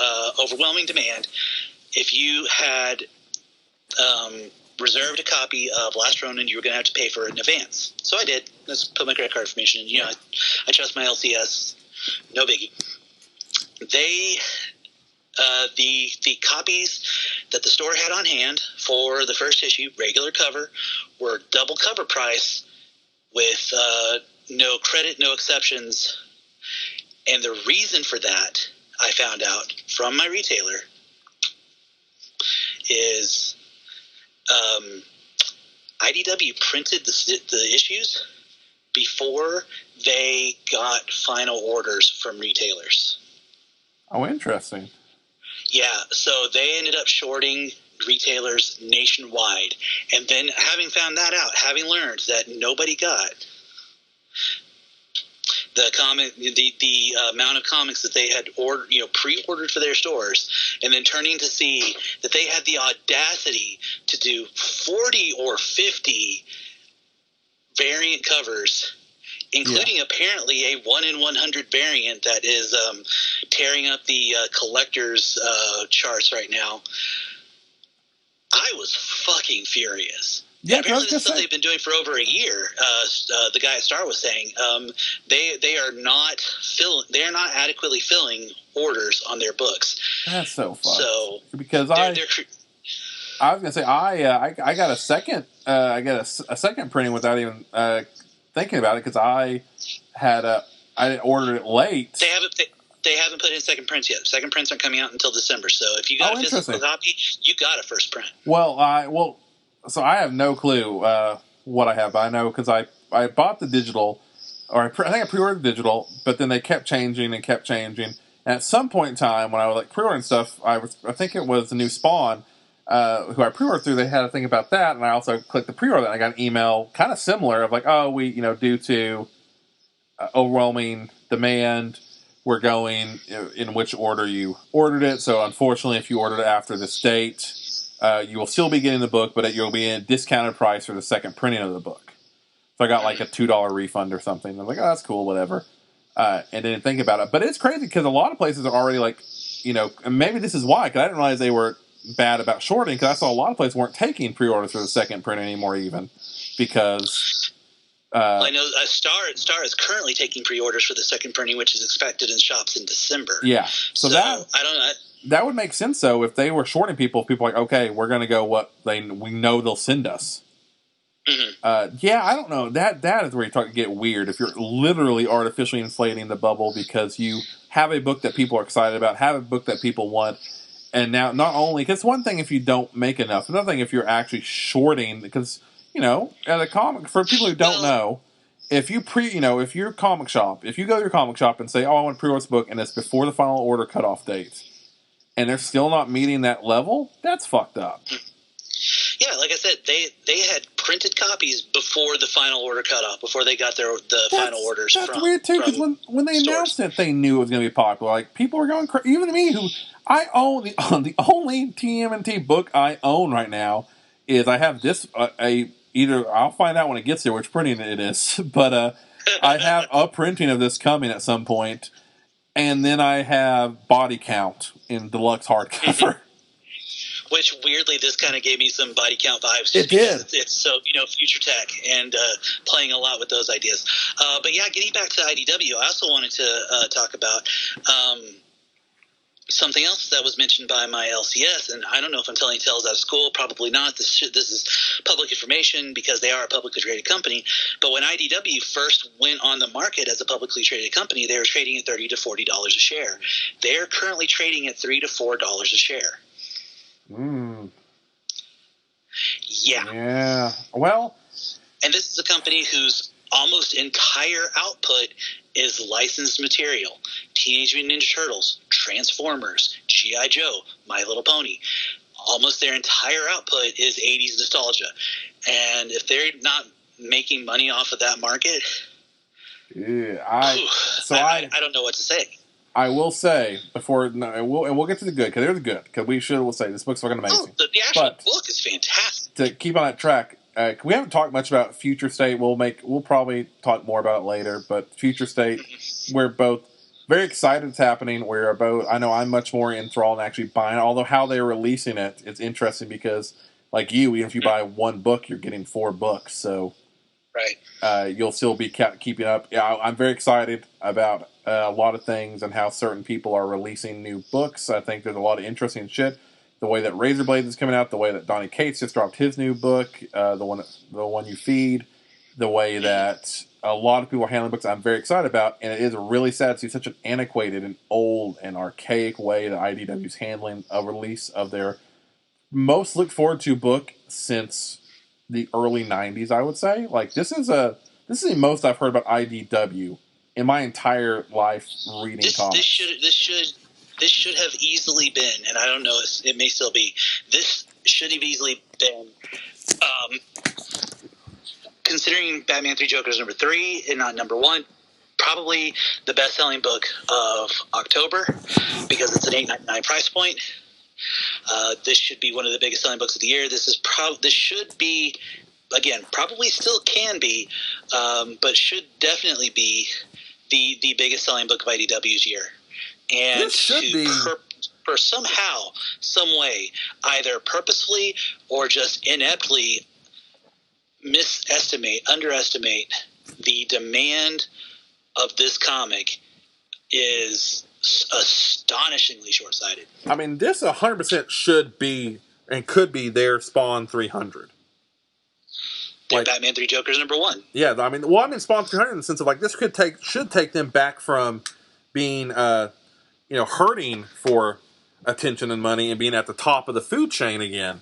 overwhelming demand, if you had reserved a copy of Last Ronin, you were going to have to pay for it in advance. So I did. Let's put my credit card information in. I trust my LCS. No biggie. They, the copies that the store had on hand for the first issue, regular cover, were double cover price with no credit, no exceptions. And the reason for that, I found out from my retailer, is IDW printed the issues before they got final orders from retailers. Oh, interesting. Yeah, so they ended up shorting retailers nationwide. And then having found that out, having learned that nobody got the amount of comics that they had pre-ordered for their stores, and then turning to see that they had the audacity to do 40 or 50 variant covers, including apparently a 1 in 100 variant that is tearing up the collector's charts right now. I was fucking furious. Yeah, apparently this is something they've been doing for over a year. The guy at Star was saying they are not adequately filling orders on their books. That's so fucked. So because I was gonna say I got a second a second printing without even thinking about it, because I ordered it late. They haven't put in second prints yet. Second prints aren't coming out until December. So if you got a physical copy, you got a first print. So I have no clue what I have. I know because I bought the digital, or I think I pre-ordered the digital, but then they kept changing and kept changing. And at some point in time, when I was pre-ordering stuff, I think it was the new Spawn, who I pre-ordered through. They had a thing about that, and I also clicked the pre-order, and I got an email kind of similar of we due to overwhelming demand, we're going in which order you ordered it. So unfortunately, if you ordered it after this date, you will still be getting the book, but you'll be in a discounted price for the second printing of the book. So I got a $2 refund or something. I was that's cool, whatever. And didn't think about it. But it's crazy because a lot of places are already and maybe this is why, because I didn't realize they were bad about shorting, because I saw a lot of places weren't taking pre-orders for the second print anymore, even because... I know Star is currently taking pre-orders for the second printing, which is expected in shops in December. Yeah, so that I don't know. That would make sense, though, if they were shorting people. People are okay, we're going to go what we know they'll send us. Mm-hmm. I don't know. That is where you get weird. If you're literally artificially inflating the bubble because you have a book that people are excited about, have a book that people want, and now not only because one thing if you don't make enough, another thing if you're actually shorting because. At a comic, for people who don't know, if you if you're a comic shop, if you go to your comic shop and say, I want to pre-order this book, and it's before the final order cutoff date, and they're still not meeting that level, that's fucked up. Yeah, like I said, they had printed copies before the final order cutoff, before they got the final orders. That's weird too, because when they announced it, they knew it was going to be popular. People were going crazy. Even me, who I own the only TMNT book I own right now is I have this either I'll find out when it gets here which printing it is, but I have a printing of this coming at some point, and then I have Body Count in deluxe hardcover. Which weirdly, this kind of gave me some Body Count vibes. It did. It's so future tech and playing a lot with those ideas. But yeah, getting back to IDW, I also wanted to talk about. Something else that was mentioned by my LCS, and I don't know if I'm telling tales out of school, probably not. This is public information because they are a publicly traded company. But when IDW first went on the market as a publicly traded company, they were trading at $30 to $40 a share. They're currently trading at $3 to $4 a share. Yeah. Well, and this is a company whose almost entire output is licensed material. Teenage Mutant Ninja Turtles, Transformers, G.I. Joe, My Little Pony. Almost their entire output is 80s nostalgia. And if they're not making money off of that market, I don't know what to say. I will say we'll get to the good, because there's the good, because we'll say this book's fucking amazing. The actual book is fantastic. To keep on that track, we haven't talked much about Future State. We'll probably talk more about it later. But Future State, we're both very excited it's happening. We're both. I know I'm much more enthralled in actually buying it. Although how they're releasing it, it's interesting because, like even if you buy one book, you're getting 4 books. So, right, you'll still be keeping up. Yeah, I'm very excited about a lot of things and how certain people are releasing new books. I think there's a lot of interesting shit. The way that Razor Blades is coming out, the way that Donny Cates just dropped his new book, the one you feed, the way that a lot of people are handling books, I'm very excited about, and it is really sad to see such an antiquated and old and archaic way that IDW is handling a release of their most looked forward to book since the early '90s. I would say, this is This is the most I've heard about IDW in my entire life reading comics. This should have easily been, and I don't know, it may still be. This should have easily been, considering Batman 3 Joker's number 3 and not number 1, probably the best-selling book of October because it's an $8.99 price point. This should be one of the biggest selling books of the year. This should be, again, probably still can be, but should definitely be the biggest selling book of IDW's year. And this should be for somehow, some way, either purposefully or just ineptly underestimate the demand of this comic is astonishingly short-sighted. I mean, this 100% should be and could be their Spawn 300. Like, Batman 3 Joker's number 1. Yeah, I mean, well, I mean Spawn 300 in the sense of like this should take them back from being, hurting for attention and money and being at the top of the food chain again.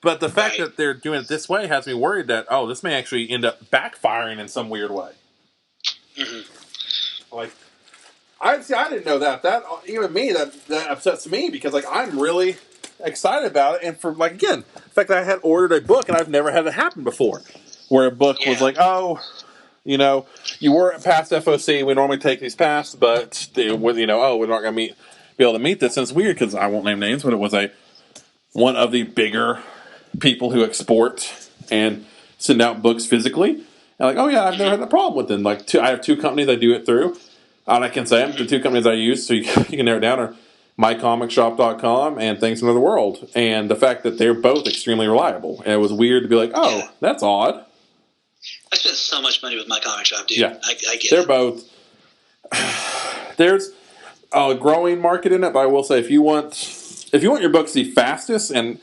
But the fact that they're doing it this way has me worried that this may actually end up backfiring in some weird way. Mm-hmm. Like, I didn't know that. That even me that upsets me because like I'm really excited about it, and for like again, the fact that I had ordered a book and I've never had it happen before, where a book was like, you were past FOC. We normally take these past, but we're not going to be able to meet this. And it's weird because I won't name names, but it was one of the bigger people who export and send out books physically. And like, I've never had a problem with them. Like, I have 2 companies I do it through. And I can say them. The 2 companies I use, so you can narrow it down, are mycomicshop.com and Things from Another World. And the fact that they're both extremely reliable. And it was weird to be like, that's odd. I spent so much money with my comic shop, dude. Yeah. I get They're it. both. There's a growing market in it, but I will say if you want your books the fastest, and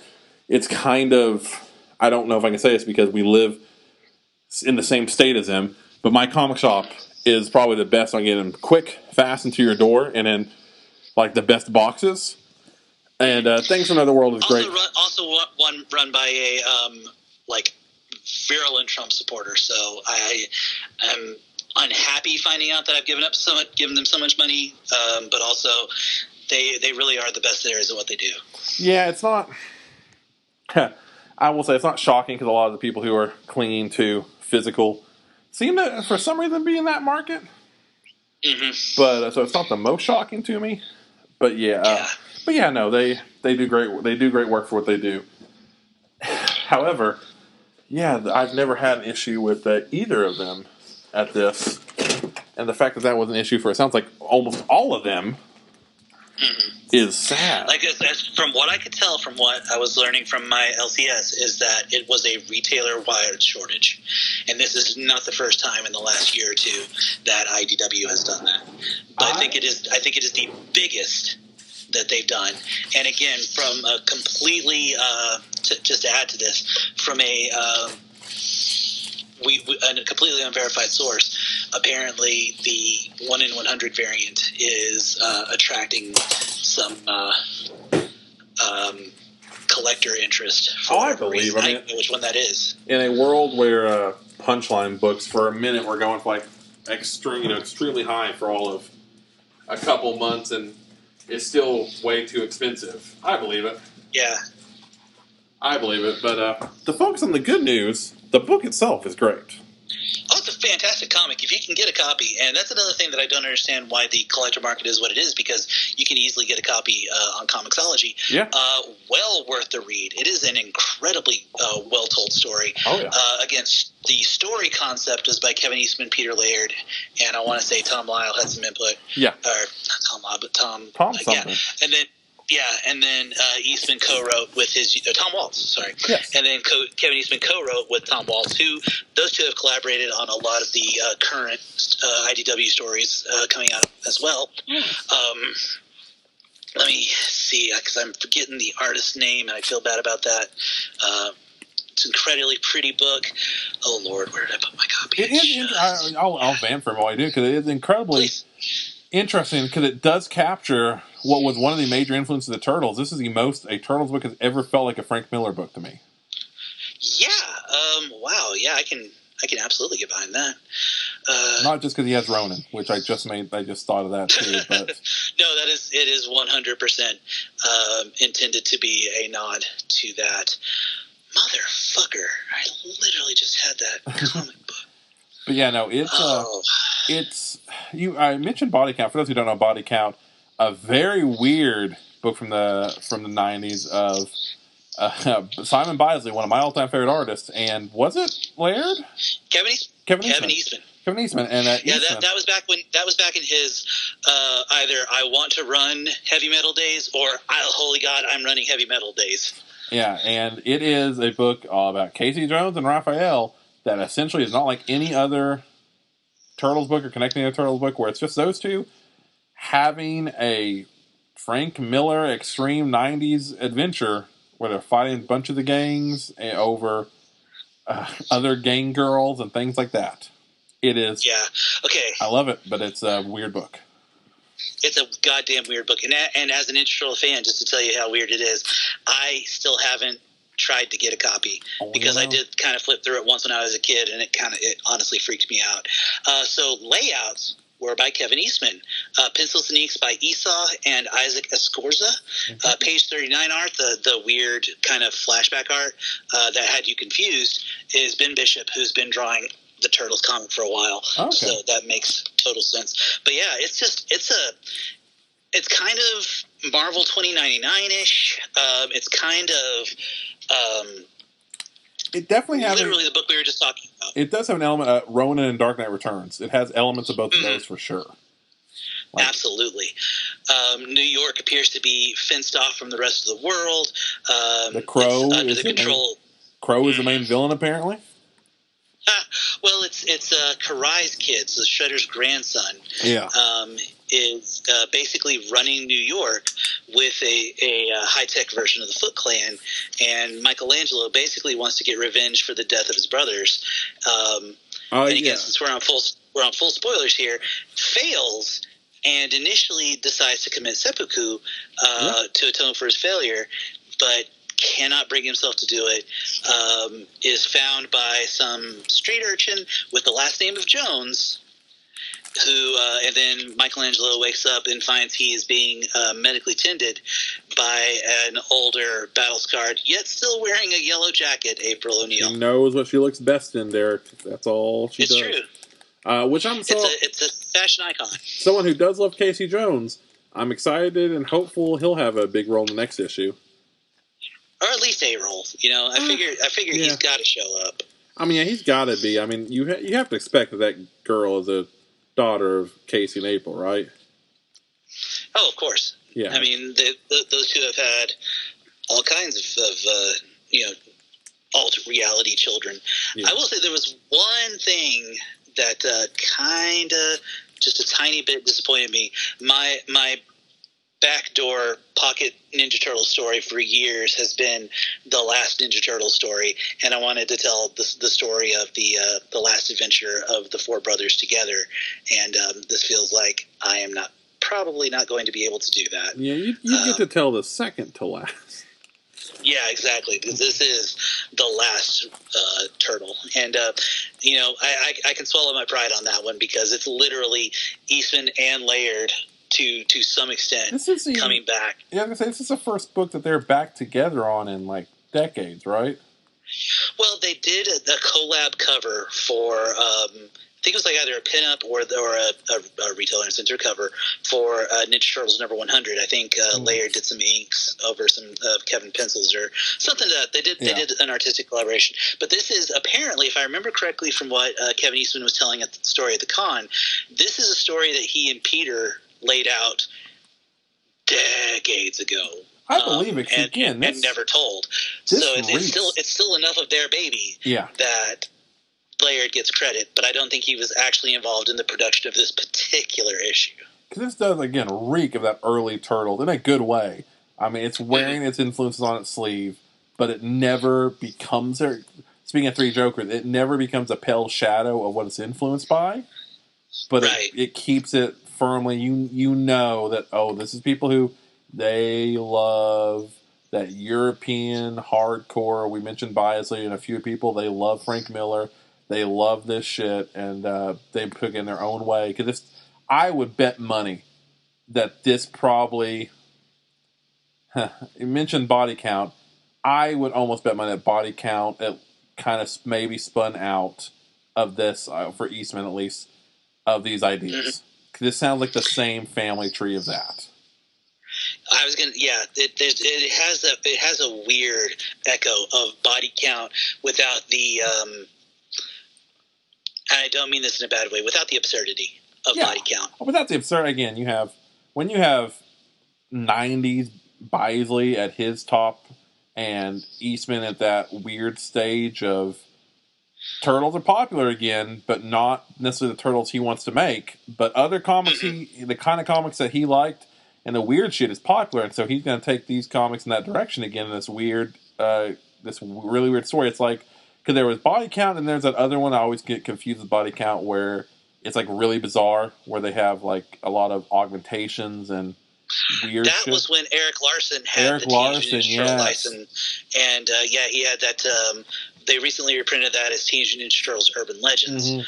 it's kind of, I don't know if I can say this because we live in the same state as them, but my comic shop is probably the best on getting them quick, fast into your door, and then like the best boxes. And Things from Another World is great. Also one run by a virulent Trump supporter, so I am unhappy finding out that I've given them so much money, but also they really are the best there is at what they do. Yeah, it's not. I will say it's not shocking because a lot of the people who are clinging to physical seem to, for some reason, be in that market. Mm-hmm. But so it's not the most shocking to me. But no, they do great. They do great work for what they do. However, I've never had an issue with either of them at this, and the fact that was an issue for it sounds like almost all of them is sad. Like from what I could tell, from what I was learning from my LCS, is that it was a retailer-wide shortage, and this is not the first time in the last year or 2 that IDW has done that. But I think it is the biggest that they've done. And again, from a completely just to add to this, from a completely unverified source, apparently the 1 in 100 variant is attracting some collector interest. I believe. I don't know which one that is. In a world where Punchline books for a minute were going for like extremely high for all of a couple months, and it's still way too expensive. I believe it. Yeah. I believe it. But to focus on the good news, the book itself is great. Oh, it's a fantastic comic. If you can get a copy, and that's another thing that I don't understand why the collector market is what it is, because you can easily get a copy on Comixology. Yeah. Well worth the read. It is an incredibly well-told story. Oh, yeah. Again, the story concept is by Kevin Eastman, Peter Laird, and I want to say Tom Lyle had some input. Yeah. Or not Tom Lyle, but Tom. Tom something. And then Eastman co-wrote with Tom Waltz, sorry. Yes. And then Kevin Eastman co-wrote with Tom Waltz, those two have collaborated on a lot of the current IDW stories coming out as well. Let me see, because I'm forgetting the artist's name, and I feel bad about that. It's an incredibly pretty book. Oh, Lord, where did I put my copy? I'll van for him while I do, because it is incredibly interesting, because it does capture what was one of the major influences of the Turtles. This is the most a Turtles book has ever felt like a Frank Miller book to me. Yeah. Wow. Yeah, I can I can absolutely get behind that. Not just because he has Ronin, which I just thought of that too. But no, it is 100% intended to be a nod to that. Motherfucker! I literally just had that comic book. But yeah, no, it's you. I mentioned Body Count. For those who don't know, Body Count, a very weird book from the 90s of Simon Bisley, one of my all-time favorite artists, and was it Laird? Kevin Eastman, and that was back in his either I want to run heavy metal days or holy God, I'm running heavy metal days. Yeah, and it is a book all about Casey Jones and Raphael that essentially is not like any other Turtles book or connecting a Turtles book where it's just those two having a Frank Miller extreme 90s adventure where they're fighting a bunch of the gangs over other gang girls and things like that. It is. Yeah. Okay. I love it, but it's a weird book. It's a goddamn weird book. And as an Intro fan, just to tell you how weird it is, I still haven't tried to get a copy because I did kind of flip through it once when I was a kid, and it honestly freaked me out. So layouts were by Kevin Eastman. Pencils and inks by Esau and Isaac Escorza. Page 39 art, the weird kind of flashback art that had you confused, is Ben Bishop, who's been drawing the Turtles comic for a while. Okay. So that makes total sense. But yeah, it's kind of Marvel 2099-ish. It's kind of it definitely has literally the book we were just talking about. It does have an element of Ronin and Dark Knight Returns. It has elements of both of those for sure. Absolutely. New York appears to be fenced off from the rest of the world. The Crow under the control. Crow is the main villain, apparently. Well, it's Karai's kid, so Shredder's grandson. Yeah. Is basically running New York with a high-tech version of the Foot Clan, and Michelangelo basically wants to get revenge for the death of his brothers. And again, since we're on full spoilers here, fails and initially decides to commit seppuku to atone for his failure, but cannot bring himself to do it, is found by some street urchin with the last name of Jones, who, and then Michelangelo wakes up and finds he is being medically tended by an older, battle-scarred, yet still wearing a yellow jacket, April O'Neil. She knows what she looks best in, Derek. That's all she does. It's true. Which it's a fashion icon. Someone who does love Casey Jones, I'm excited and hopeful he'll have a big role in the next issue. Or at least a role. You know, I figure he's got to show up. I mean, yeah, he's got to be. I mean, you have to expect that girl is a daughter of Casey and April, right? Oh, of course. Yeah. I mean, those two have had all kinds of alt reality children. Yeah. I will say there was one thing that kind of just a tiny bit disappointed me. My backdoor pocket Ninja Turtle story for years has been the last Ninja Turtle story, and I wanted to tell the story of the last adventure of the four brothers together, and this feels like I am probably not going to be able to do that. Yeah, you get to tell the second to last. Yeah, exactly, because this is the last turtle, and I can swallow my pride on that one because it's literally Eastman and Laird to some extent coming back. Yeah, I was gonna say, this is the first book that they're back together on in like decades, right? Well, they did a collab cover for I think it was like either a pinup or a Retail and Center cover for Ninja Turtles number 100. I think Laird did some inks over some Kevin pencils or something. They did an artistic collaboration. But this is apparently, if I remember correctly from what Kevin Eastman was telling at the story at the con, this is a story that he and Peter laid out decades ago. I believe it. And never told. So it's still enough of their baby that Laird gets credit, but I don't think he was actually involved in the production of this particular issue. Because this does, again, reek of that early Turtle in a good way. I mean, it's wearing its influences on its sleeve, but it never becomes, speaking of Three Jokers, it never becomes a pale shadow of what it's influenced by, but it keeps it firmly, you know that, this is people who, they love that European hardcore. We mentioned Biasley and a few people, they love Frank Miller. They love this shit, and they put it in their own way. Because I would bet money that this probably... you mentioned body count. I would almost bet money that body count it kind of maybe spun out of this, for Eastman at least, of these ideas. Because this sounds like the same family tree of that. I was gonna, it has a weird echo of body count without the, I don't mean this in a bad way, without the absurdity of body count. Without the absurdity, again, when you have 90s Bisley at his top and Eastman at that weird stage of Turtles are popular again, but not necessarily the Turtles he wants to make, but other comics, the kind of comics that he liked, and the weird shit is popular, and so he's going to take these comics in that direction again. In this weird, this really weird story. It's like, because there was Body Count, and there's that other one I always get confused with Body Count, where it's like really bizarre, where they have like a lot of augmentations and weird. That shit. Was when Eric Larson had the Teenage Ninja Turtle license, and he had that. They recently reprinted that as Teenage Ninja Turtles Urban Legends.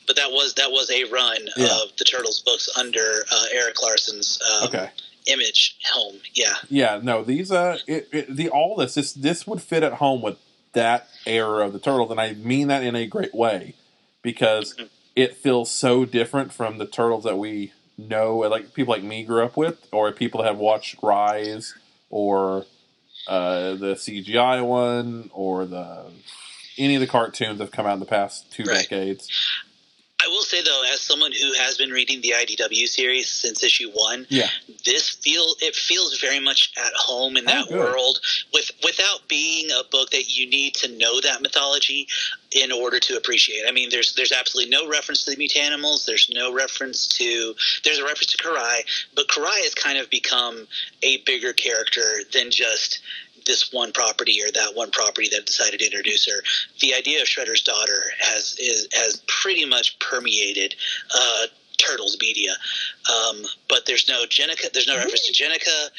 But that was a run of the Turtles books under Eric Larson's Image home. Yeah. No, these this would fit at home with that era of the Turtles, and I mean that in a great way, because it feels so different from the Turtles that we know, like people like me grew up with, or people that have watched Rise, or the CGI one, or any of the cartoons that have come out in the past 2 decades. I will say, though, as someone who has been reading the IDW series since issue 1, it feels very much at home in that world, without being a book that you need to know that mythology in order to appreciate. I mean, there's absolutely no reference to the Mutanimals. There's a reference to Karai, but Karai has kind of become a bigger character than just this one property or that one property that decided to introduce her. The idea of Shredder's daughter has pretty much permeated Turtles media, but there's no Jennika. There's no reference to Jennika,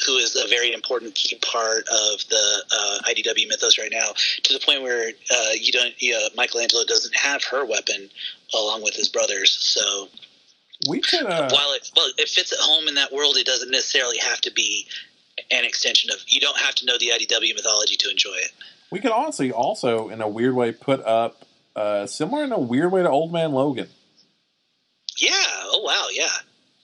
who is a very important key part of the IDW mythos right now. To the point where Michelangelo doesn't have her weapon along with his brothers. So we could, while it fits at home in that world, it doesn't necessarily have to be an extension of. You don't have to know the IDW mythology to enjoy it. We could honestly also, in a weird way, put up similar in a weird way to Old Man Logan. Yeah. Oh, wow. Yeah.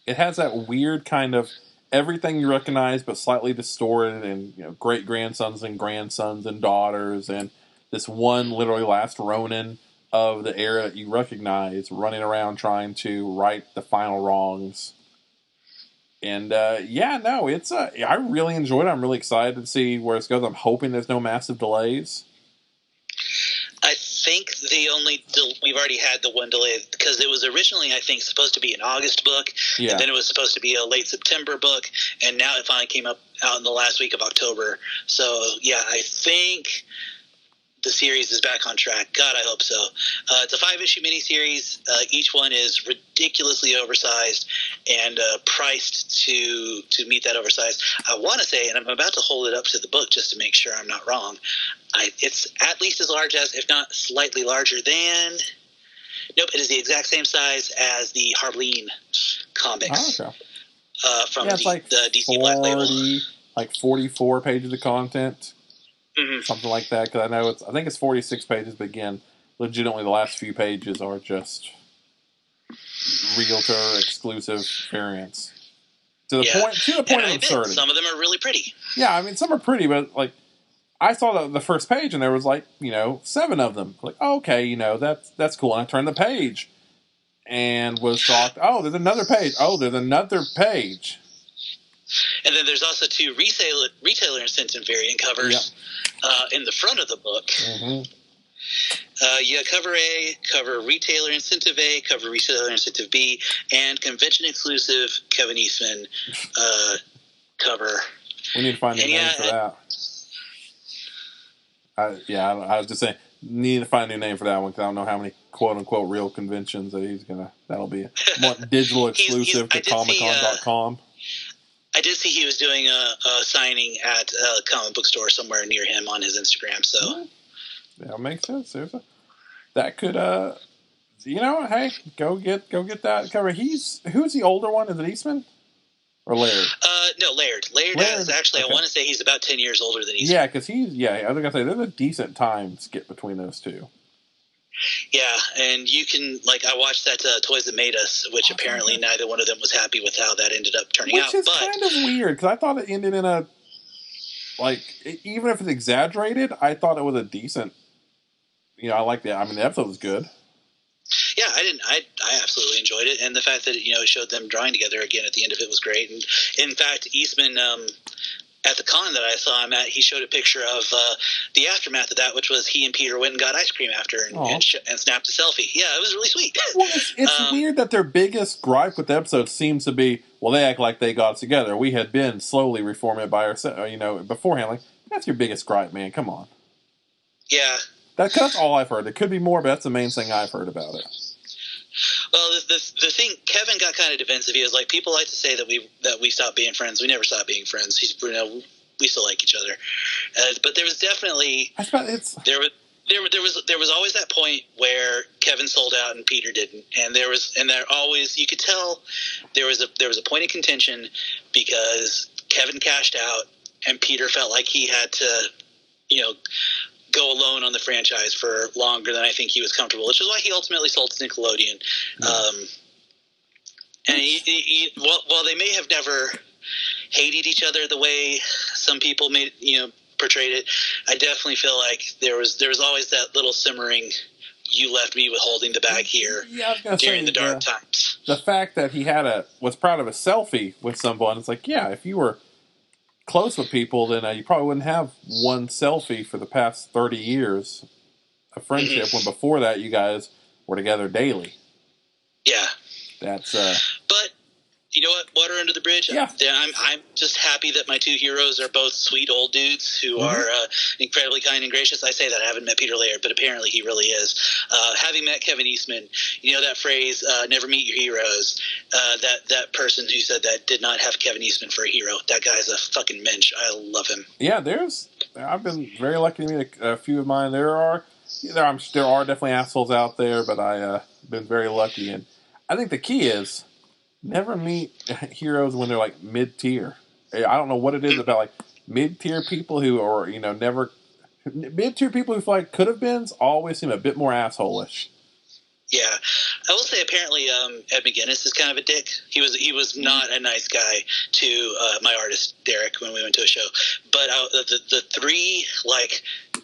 It has that weird kind of everything you recognize, but slightly distorted, and great grandsons and grandsons and daughters, and this one literally last Ronin of the era that you recognize, running around trying to right the final wrongs. And it's I really enjoyed it. I'm really excited to see where it goes. I'm hoping there's no massive delays. I think we've already had the one delay, because it was originally, I think, supposed to be an August book, and then it was supposed to be a late September book, and now it finally came out in the last week of October. So I think the series is back on track. God, I hope so. It's a 5-issue miniseries. Each one is ridiculously oversized and priced to meet that oversized. I want to say, and I'm about to hold it up to the book just to make sure I'm not wrong, it's at least as large as, if not slightly larger than... Nope, it is the exact same size as the Harleen comics. Oh, okay. From the DC Black Label. Like 44 pages of content. Mm-hmm. Something like that, because I think it's 46 pages, but again, legitimately the last few pages are just realtor exclusive variants. To the point of absurdity. Some of them are really pretty. Yeah, I mean, some are pretty, but like, I saw the first page and there was 7 of them. Like, okay, that's cool. And I turned the page and was shocked. Oh, there's another page. Oh, there's another page. And then there's also 2 retailer incentive variant covers in the front of the book. Mm-hmm. You got cover A, cover retailer incentive A, cover retailer incentive B, and convention exclusive Kevin Eastman cover. We need to find a name for that. I was just saying, need to find a new name for that one, because I don't know how many quote unquote real conventions that that'll be more digital exclusive to ComicCon.com. I did see he was doing a signing at a comic book store somewhere near him on his Instagram. So that makes sense. that could, hey, go get that cover. Who's the older one? Is it Eastman or Laird? No, Laird. Laird is actually, okay. I want to say he's about 10 years older than Eastman. Yeah, because I was going to say, there's a decent time skip between those two. Yeah, and you can, I watched that Toys That Made Us, which apparently neither one of them was happy with how that ended up turning out. Which is kind of weird, because I thought it ended in a, even if it's exaggerated, I thought it was a decent, I liked it. I mean, the episode was good. Yeah, I absolutely enjoyed it, and the fact that it showed them drawing together again at the end of it was great. And in fact, Eastman, at the con that I saw him at, he showed a picture of the aftermath of that, which was he and Peter went and got ice cream after and snapped a selfie. Yeah, it was really sweet. Well, it's weird that their biggest gripe with the episode seems to be, well, they act like they got together. We had been slowly reforming it by ourselves, beforehand. That's your biggest gripe, man. Come on. Yeah. That's all I've heard. It could be more, but that's the main thing I've heard about it. Well, the thing, Kevin got kind of defensive. He was like, people like to say that we stopped being friends. We never stopped being friends. We still like each other. But there was definitely there was always that point where Kevin sold out and Peter didn't, and there always, you could tell there was a point of contention because Kevin cashed out and Peter felt like he had to go alone on the franchise for longer than I think he was comfortable, which is why he ultimately sold to Nickelodeon. And while they may have never hated each other the way some people portrayed it, I definitely feel like there was always that little simmering, you left me with holding the bag here during the dark times. The fact that he was proud of a selfie with someone, it's like, yeah, if you were close with people, then you probably wouldn't have one selfie for the past 30 years of friendship, when before that you guys were together daily. Yeah. That's but you know what? Water under the bridge. Yeah. I'm just happy that my two heroes are both sweet old dudes who are incredibly kind and gracious. I say that I haven't met Peter Laird, but apparently he really is. Having met Kevin Eastman, that phrase, never meet your heroes, that person who said that did not have Kevin Eastman for a hero. That guy's a fucking mensch. I love him. Yeah, I've been very lucky to meet a few of mine. There are definitely assholes out there, but I've been very lucky. And I think the key is, never meet heroes when they're mid-tier. I don't know what it is about mid-tier people who are never mid-tier people who could have been always seem a bit more asshole-ish. Yeah, I will say apparently Ed McGuinness is kind of a dick. He was not a nice guy to my artist Derek when we went to a show. But the three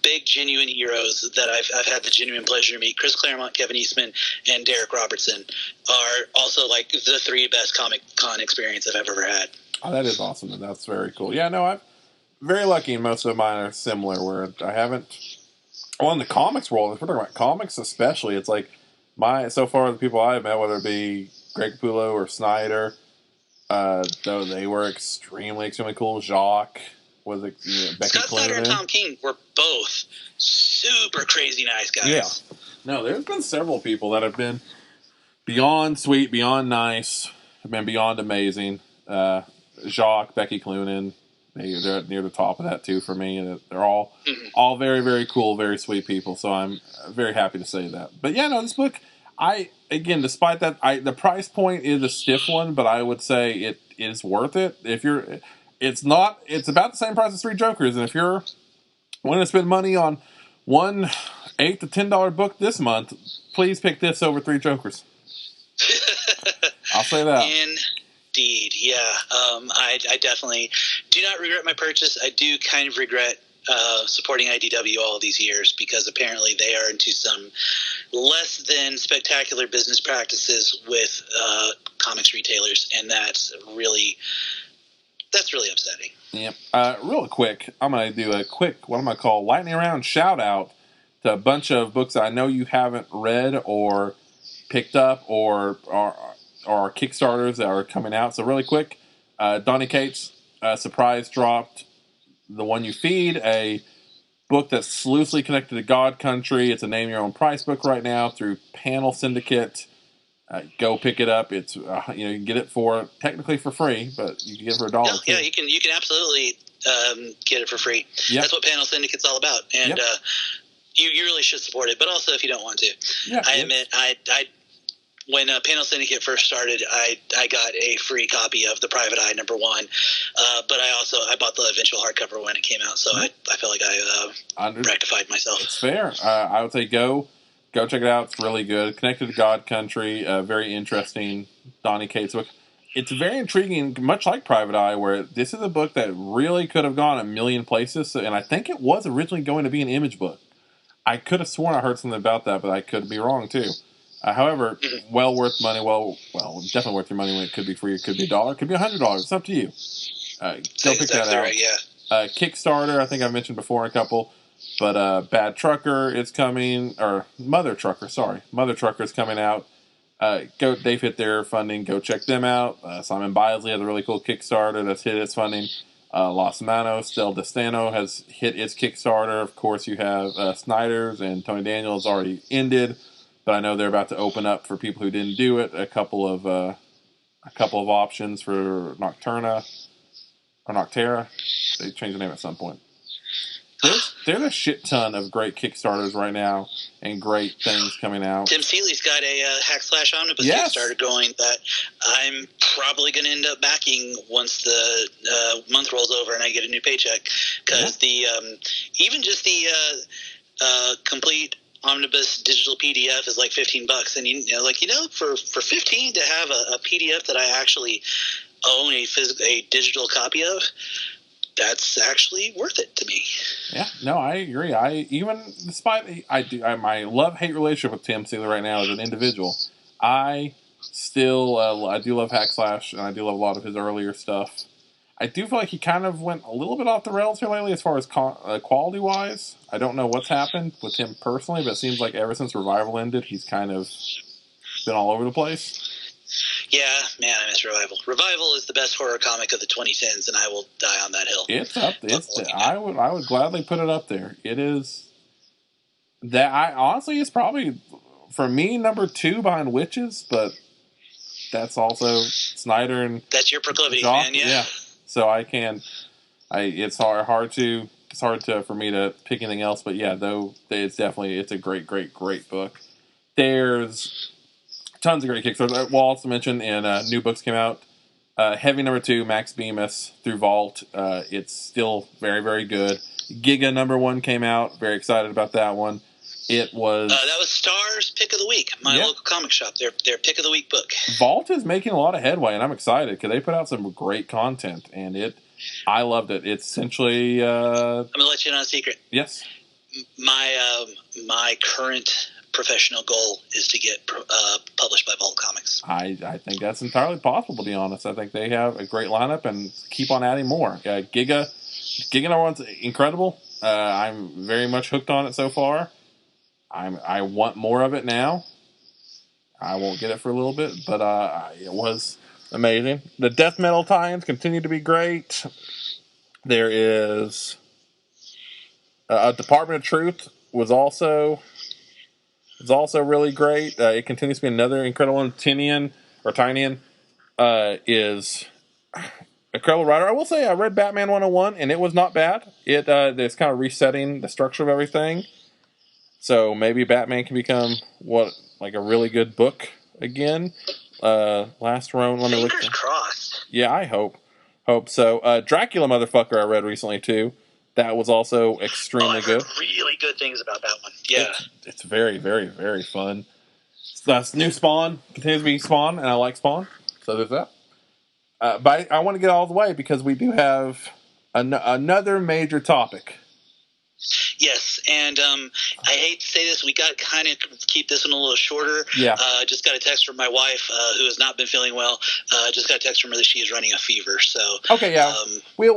big genuine heroes that I've had the genuine pleasure to meet, Chris Claremont, Kevin Eastman, and Derek Robertson, are also the three best Comic Con experiences I've ever had. Oh, that is awesome, and that's very cool. Yeah, no, I'm very lucky, and most of mine are similar. Where I haven't, in the comics world, if we're talking about comics especially, it's so far the people I've met, whether it be Greg Capullo or Snyder, though they were extremely cool. Jacques was Becky Scott Snyder and Tom King were both super crazy nice guys. Yeah. No, there's been several people that have been beyond sweet, beyond nice, have been beyond amazing. Jacques, Becky Cloonan, they're near the top of that too for me. And they're all very, very cool, very sweet people. So I'm very happy to say that. But yeah, no, this book, despite that, the price point is a stiff one, but I would say it is worth it. It's about the same price as Three Jokers, and if you're wanting to spend money on one $8 to $10 book this month, please pick this over Three Jokers. I'll say that. Indeed, yeah. I definitely do not regret my purchase. I do kind of regret supporting IDW all of these years, because apparently they are into some less than spectacular business practices with comics retailers, and that's really upsetting. Yep. Real quick, I'm going to do a quick, what I'm going to call lightning round shout out to a bunch of books that I know you haven't read or picked up or Kickstarters that are coming out. So really quick, Donny Cates surprise dropped The One You Feed, a book that's loosely connected to God Country. It's a name your own price book right now through Panel Syndicate. Go pick it up. It's you can get it technically for free, but you can get it for $1. No, yeah, you can absolutely get it for free. Yep. That's what Panel Syndicate's all about. And you really should support it. But also, if you don't want to, yeah, I admit, I when Panel Syndicate first started, I got a free copy of The Private Eye #1, but I bought the eventual hardcover when it came out, so I felt like I rectified myself. It's fair. I would say go check it out. It's really good. Connected to God Country, very interesting. Donny Cates book. It's very intriguing, much like Private Eye, where this is a book that really could have gone a million places, and I think it was originally going to be an Image book. I could have sworn I heard something about that, but I could be wrong too. However, well worth money. Well, definitely worth your money when it could be free. It could be $1. It could be $100. It's up to you. Go pick that out. Right, yeah. Kickstarter, I think I mentioned before a couple. But Bad Trucker is coming. Or Mother Trucker, sorry. Mother Trucker is coming out. They've hit their funding. Go check them out. Simon Bisley has a really cool Kickstarter that's hit its funding. Los Manos, Del Destano has hit its Kickstarter. Of course, you have Snyder's and Tony Daniels already ended. But I know they're about to open up for people who didn't do it a couple of options for Nocturna or Noctera. They changed the name at some point. There's a shit ton of great Kickstarters right now and great things coming out. Tim Seeley's got a Hack / Omnibus Kickstarter going that I'm probably going to end up backing once the month rolls over and I get a new paycheck, because even just the complete Omnibus digital PDF is like $15, and for 15 to have a PDF that I actually own a digital copy of, that's actually worth it to me. Yeah, no, I agree. Despite my love-hate relationship with Tim Seeley right now as an individual, I still I do love Hack / and I do love a lot of his earlier stuff. I do feel like he kind of went a little bit off the rails here lately as far as quality-wise. I don't know what's happened with him personally, but it seems like ever since Revival ended, he's kind of been all over the place. Yeah, man, I miss Revival. Revival is the best horror comic of the 2010s, and I will die on that hill. It's up. I would gladly put it up there. It is that. Honestly, it's probably for me number 2 behind Witches, but that's also Snyder and that's your proclivity, man. Yeah. So it's hard for me to pick anything else, but yeah, though it's a great book. There's tons of great Kickstarters. We'll also mention, and new books came out. Heavy #2, Max Bemis through Vault. It's still very, very good. Giga #1 came out. Very excited about that one. It was that was Star's Pick of the Week. My local comic shop. Their Pick of the Week book. Vault is making a lot of headway, and I'm excited because they put out some great content, and I loved it. It's essentially. I'm gonna let you in on a secret. Yes. My current professional goal is to get published by Vault Comics. I think that's entirely possible, to be honest. I think they have a great lineup and keep on adding more. Giga #1's incredible. I'm very much hooked on it so far. I want more of it now. I won't get it for a little bit, but it was amazing. The death metal tie-ins continue to be great. There is a Department of Truth was also really great. It continues to be another incredible one. Tynion is an incredible writer. I will say I read Batman 101, and it was not bad. It's kind of resetting the structure of everything. So maybe Batman can become a really good book again. Last Roan. Let me look. Fingers crossed. Yeah, I hope so. Dracula Motherfucker I read recently too. That was also extremely good. Really good things about that one. Yeah, it's very, very, very fun. That's new Spawn continues to be Spawn, and I like Spawn. So there's that. But I want to get all the way because we do have another major topic. Yes, and I hate to say this, we got to kind of keep this one a little shorter. Yeah. Just got a text from my wife, who has not been feeling well. Just got a text from her that she is running a fever. So okay, yeah. I don't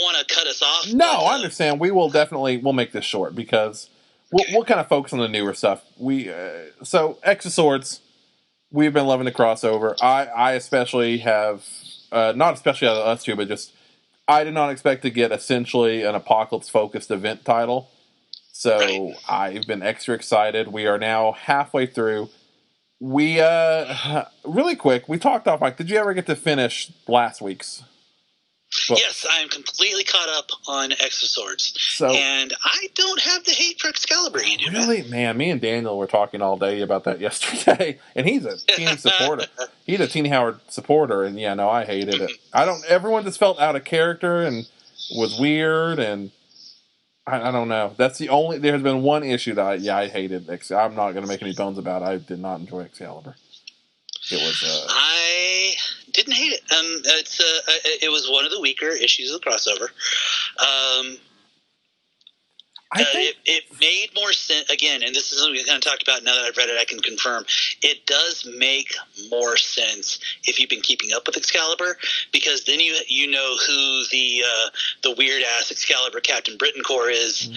want to cut us off. No, but, I understand. We'll make this short because we'll kind of focus on the newer stuff. So X of Swords, we've been loving the crossover. I especially have, not especially out of us two, but just. I did not expect to get essentially an apocalypse-focused event title, so I've been extra excited. We are now halfway through. We, really quick, we talked off mic. Did you ever get to finish last week's? But, yes, I am completely caught up on X of Swords. And I don't have the hate for Excalibur you do. Really? Man, me and Daniel were talking all day about that yesterday. And he's a teeny supporter. He's a Teeny Howard supporter. And yeah, no, I hated it. Everyone just felt out of character and was weird. And I don't know. That's there's been one issue that I hated. I'm not going to make any bones about it. I did not enjoy Excalibur. It was. I didn't hate it. It was one of the weaker issues of the crossover. I think it made more sense again, and this is something we kind of talked about. Now that I've read it, I can confirm it does make more sense if you've been keeping up with Excalibur, because then you know who the weird ass Excalibur Captain Britain Corps is.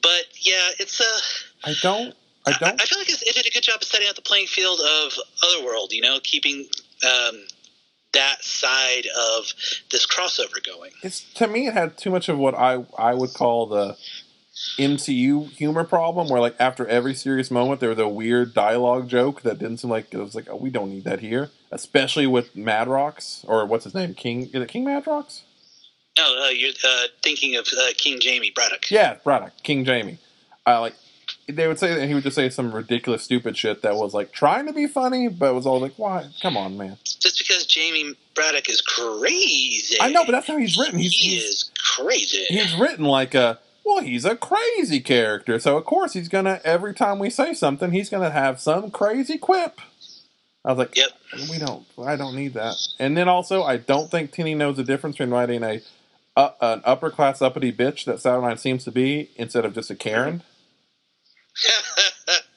But yeah, it's I feel like it did a good job of setting out the playing field of Otherworld. Keeping that side of this crossover going. To me, it had too much of what I would call the MCU humor problem, where like after every serious moment there was a weird dialogue joke that didn't seem like it was like, oh, we don't need that here, especially with Madrox, or what's his name, King? Is it King Madrox? No, you're thinking of King Jamie Braddock. Yeah, Braddock, King Jamie. They would say that he would just say some ridiculous, stupid shit that was like trying to be funny, but it was all like, "Why? Come on, man!" Just because Jamie Braddock is crazy. I know, but that's how he's written. He is crazy. He's written like he's a crazy character, so of course he's gonna. Every time we say something, he's gonna have some crazy quip. I was like, "Yep, I don't need that." And then also, I don't think Tini knows the difference between writing an upper class uppity bitch that Saturnine seems to be instead of just a Karen.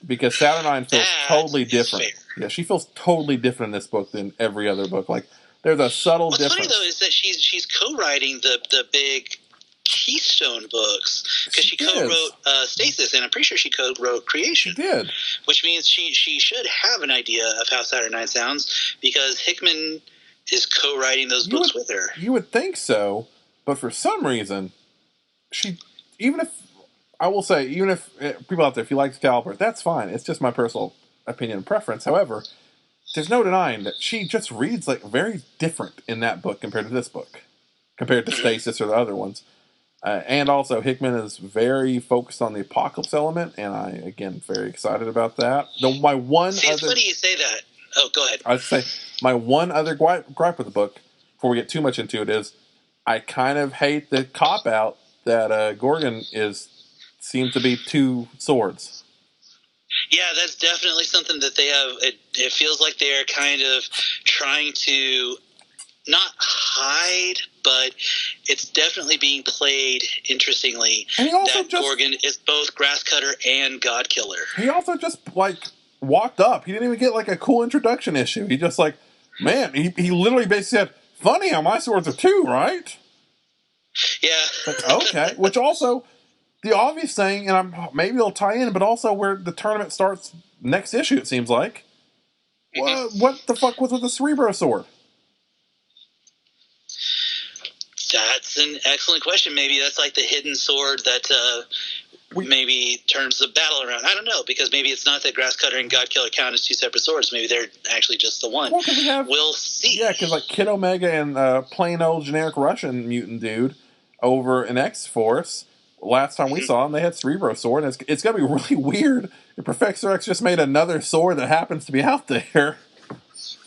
Because Saturnine feels totally different. Fair. Yeah, she feels totally different in this book than every other book. Like, there's a subtle difference. What's funny, though, is that she's co-writing the big Keystone books, because she co-wrote Stasis, and I'm pretty sure she co-wrote Creation. She did. Which means she should have an idea of how Saturnine sounds, because Hickman is co-writing those books with her. You would think so, but for some reason, I will say, even if people out there, if you like Excalibur, that's fine. It's just my personal opinion and preference. However, there's no denying that she just reads like very different in that book compared to this book, compared to Stasis or the other ones. And also, Hickman is very focused on the apocalypse element, and I, again, very excited about that. It's funny you say that. Oh, go ahead. I was say my one other gripe with the book, before we get too much into it, is I kind of hate the cop-out that Gorgon seems to be two swords. Yeah, that's definitely something that they have. It feels like they're kind of trying to not hide, but it's definitely being played interestingly that Gorgon is both Grasscutter and Godkiller. He also just walked up. He didn't even get like a cool introduction issue. He just man, he literally basically said, "Funny how my swords are two, right?" Yeah. Okay. Which also, the obvious thing, and maybe it'll tie in, but also where the tournament starts next issue, it seems like. Mm-hmm. What the fuck was with the Cerebro sword? That's an excellent question. Maybe that's like the hidden sword that maybe turns the battle around. I don't know, because maybe it's not that Grasscutter and Godkiller count as two separate swords. Maybe they're actually just the one. Well, we'll see. Yeah, because like Kid Omega and plain old generic Russian mutant dude over in X-Force, last time we saw him, they had Cerebro sword, and it's going to be really weird if Professor X just made another sword that happens to be out there.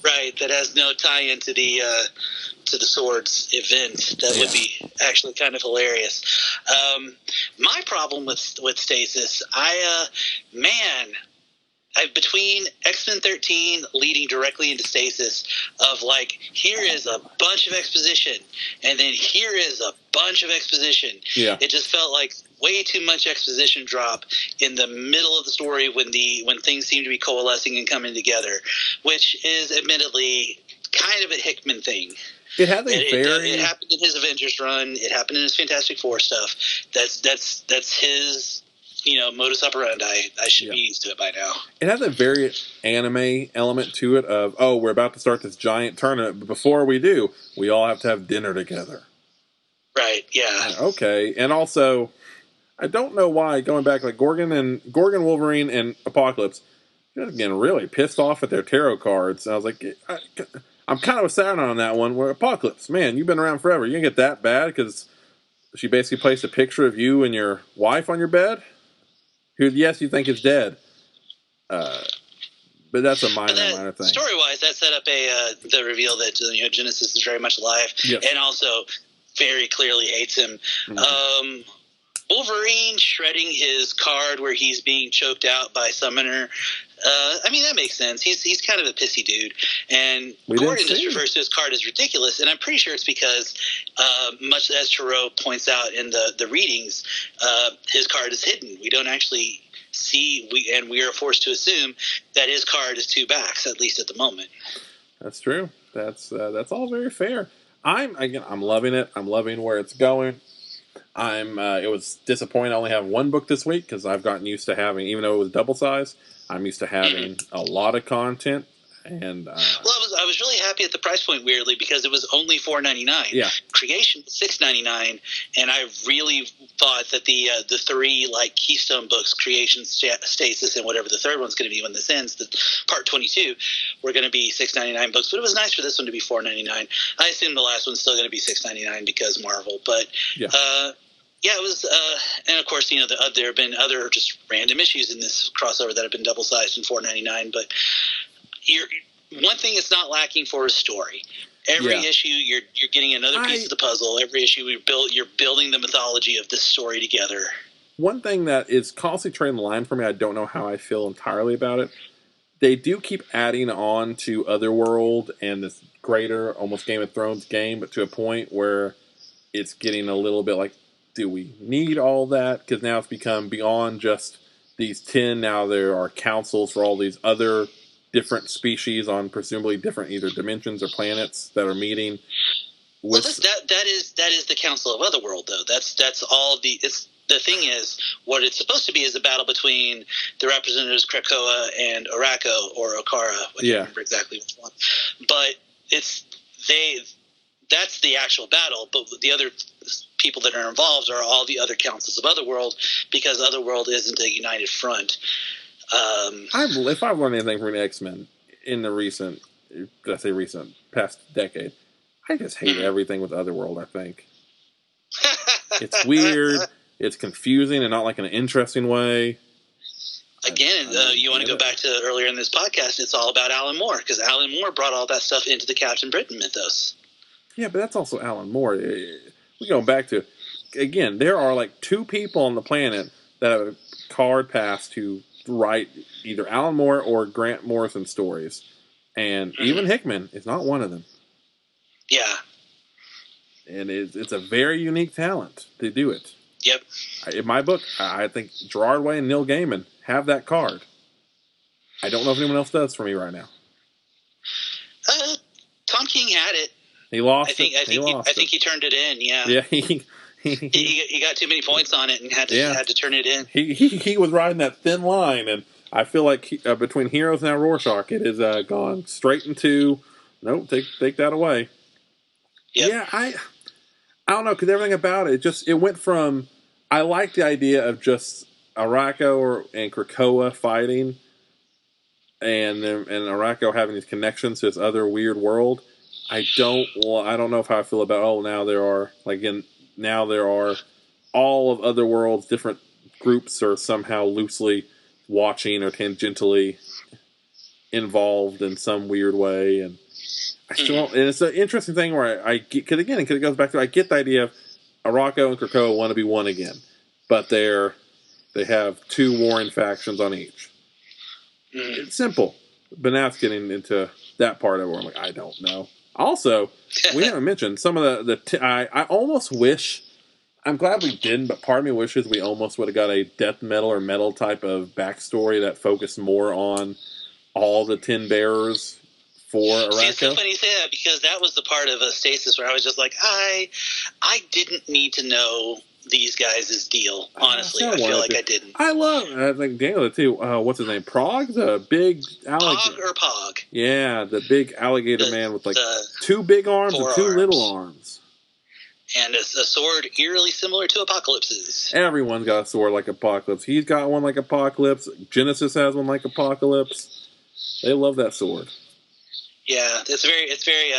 Right, that has no tie-in to the swords event. That would be actually kind of hilarious. My problem with Stasis, between X-Men 13 leading directly into Stasis, of like, here is a bunch of exposition, and then here is a bunch of exposition. Yeah. It just felt like way too much exposition drop in the middle of the story when things seem to be coalescing and coming together, which is admittedly kind of a Hickman thing. It happened in his Avengers run. It happened in his Fantastic Four stuff. That's his modus operandi. I should be used to it by now. It has a very anime element to it of, we're about to start this giant tournament, but before we do, we all have to have dinner together. Right, yeah. Okay, and also, I don't know why, going back, like Gorgon, Wolverine, and Apocalypse, just getting really pissed off at their tarot cards. And I was like, I'm kind of with Saturn on that one. Where Apocalypse, man, you've been around forever. You didn't get that bad because she basically placed a picture of you and your wife on your bed, who, yes, you think is dead. But that's a minor thing. Story-wise, that set up the reveal that Genesis is very much alive, and also very clearly hates him. Mm-hmm. Wolverine shredding his card where he's being choked out by Summoner. I mean, that makes sense. He's kind of a pissy dude. And Gordon just refers to his card as ridiculous, and I'm pretty sure it's because, much as Tarot points out in the readings, his card is hidden. We don't actually see, and we are forced to assume that his card is 2 backs, at least at the moment. That's true. That's all very fair. I'm loving it. I'm loving where it's going. It was disappointing I only have 1 book this week because I've gotten used to having, even though it was double size, I'm used to having a lot of content. And well, I was really happy at the price point, weirdly, because it was only $4.99. Yeah, Creation $6.99, and I really thought that the 3 Keystone books, Creation, Stasis, and whatever the third one's going to be when this ends, the part 22, were going to be $6.99 books. But it was nice for this one to be $4.99. I assume the last one's still going to be $6.99 because Marvel. But yeah, it was, and of course, there have been other just random issues in this crossover that have been double sized in $4.99, but. One thing it's not lacking for is story. Every issue, you're getting another piece of the puzzle. Every issue, you're building the mythology of this story together. One thing that is constantly trading the line for me, I don't know how I feel entirely about it. They do keep adding on to Otherworld and this greater, almost Game of Thrones game, but to a point where it's getting a little bit like, do we need all that? Because now it's become beyond just these 10. Now there are councils for all these other different species on presumably different either dimensions or planets that are meeting. Well, that is the Council of Otherworld, though. That's all the. The thing is, what it's supposed to be is a battle between the representatives Krakoa and Arakko or Okara. I can't remember exactly which one, but that's the actual battle. But the other people that are involved are all the other councils of Otherworld, because Otherworld isn't a united front. If I've learned anything from the X-Men in the past decade, I just hate everything with Otherworld, I think. It's weird, it's confusing, and not like in an interesting way. Again, you want to go back to earlier in this podcast, it's all about Alan Moore, because Alan Moore brought all that stuff into the Captain Britain mythos. Yeah, but that's also Alan Moore. We go back to, again, there are 2 people on the planet that have a card pass to write either Alan Moore or Grant Morrison stories, and even Hickman is not one of them. Yeah, and it's a very unique talent to do it. Yep. In my book, I think Gerard Way and Neil Gaiman have that card. I don't know if anyone else does for me right now. Tom King had it. He lost it. I think he turned it in. Yeah. Yeah. He got too many points on it and had to turn it in. He was riding that thin line, and I feel like between Heroes and Rorschach, it has gone straight into nope. Take that away. Yep. Yeah, I don't know, because everything about it went from, I like the idea of just Arakko and Krakoa fighting, and Arakko having these connections to this other weird world. I don't know if how I feel about now there are all of Otherworld's different groups are somehow loosely watching or tangentially involved in some weird way, and I still and it's an interesting thing where I get, because it goes back to, I get the idea of Arakko and Krakoa want to be one again, but they have 2 warring factions on each. It's simple, but now it's getting into that part of it where I'm like, I don't know. Also, we haven't mentioned some of I almost wish, I'm glad we didn't, but part of me wishes we almost would have got a death metal or metal type of backstory that focused more on all the 10 bearers for Arakko. See, it's so funny you say that, because that was the part of a Stasis where I was just like, I didn't need to know these guys' deal. Honestly, I feel like I didn't. I think Daniel did too. What's his name? Prague? The big alligator. Pog or Pog? Yeah, the big alligator man with 2 big arms and 2 little arms. And a sword eerily similar to Apocalypse's. Everyone's got a sword like Apocalypse. He's got one like Apocalypse. Genesis has one like Apocalypse. They love that sword. Yeah, it's very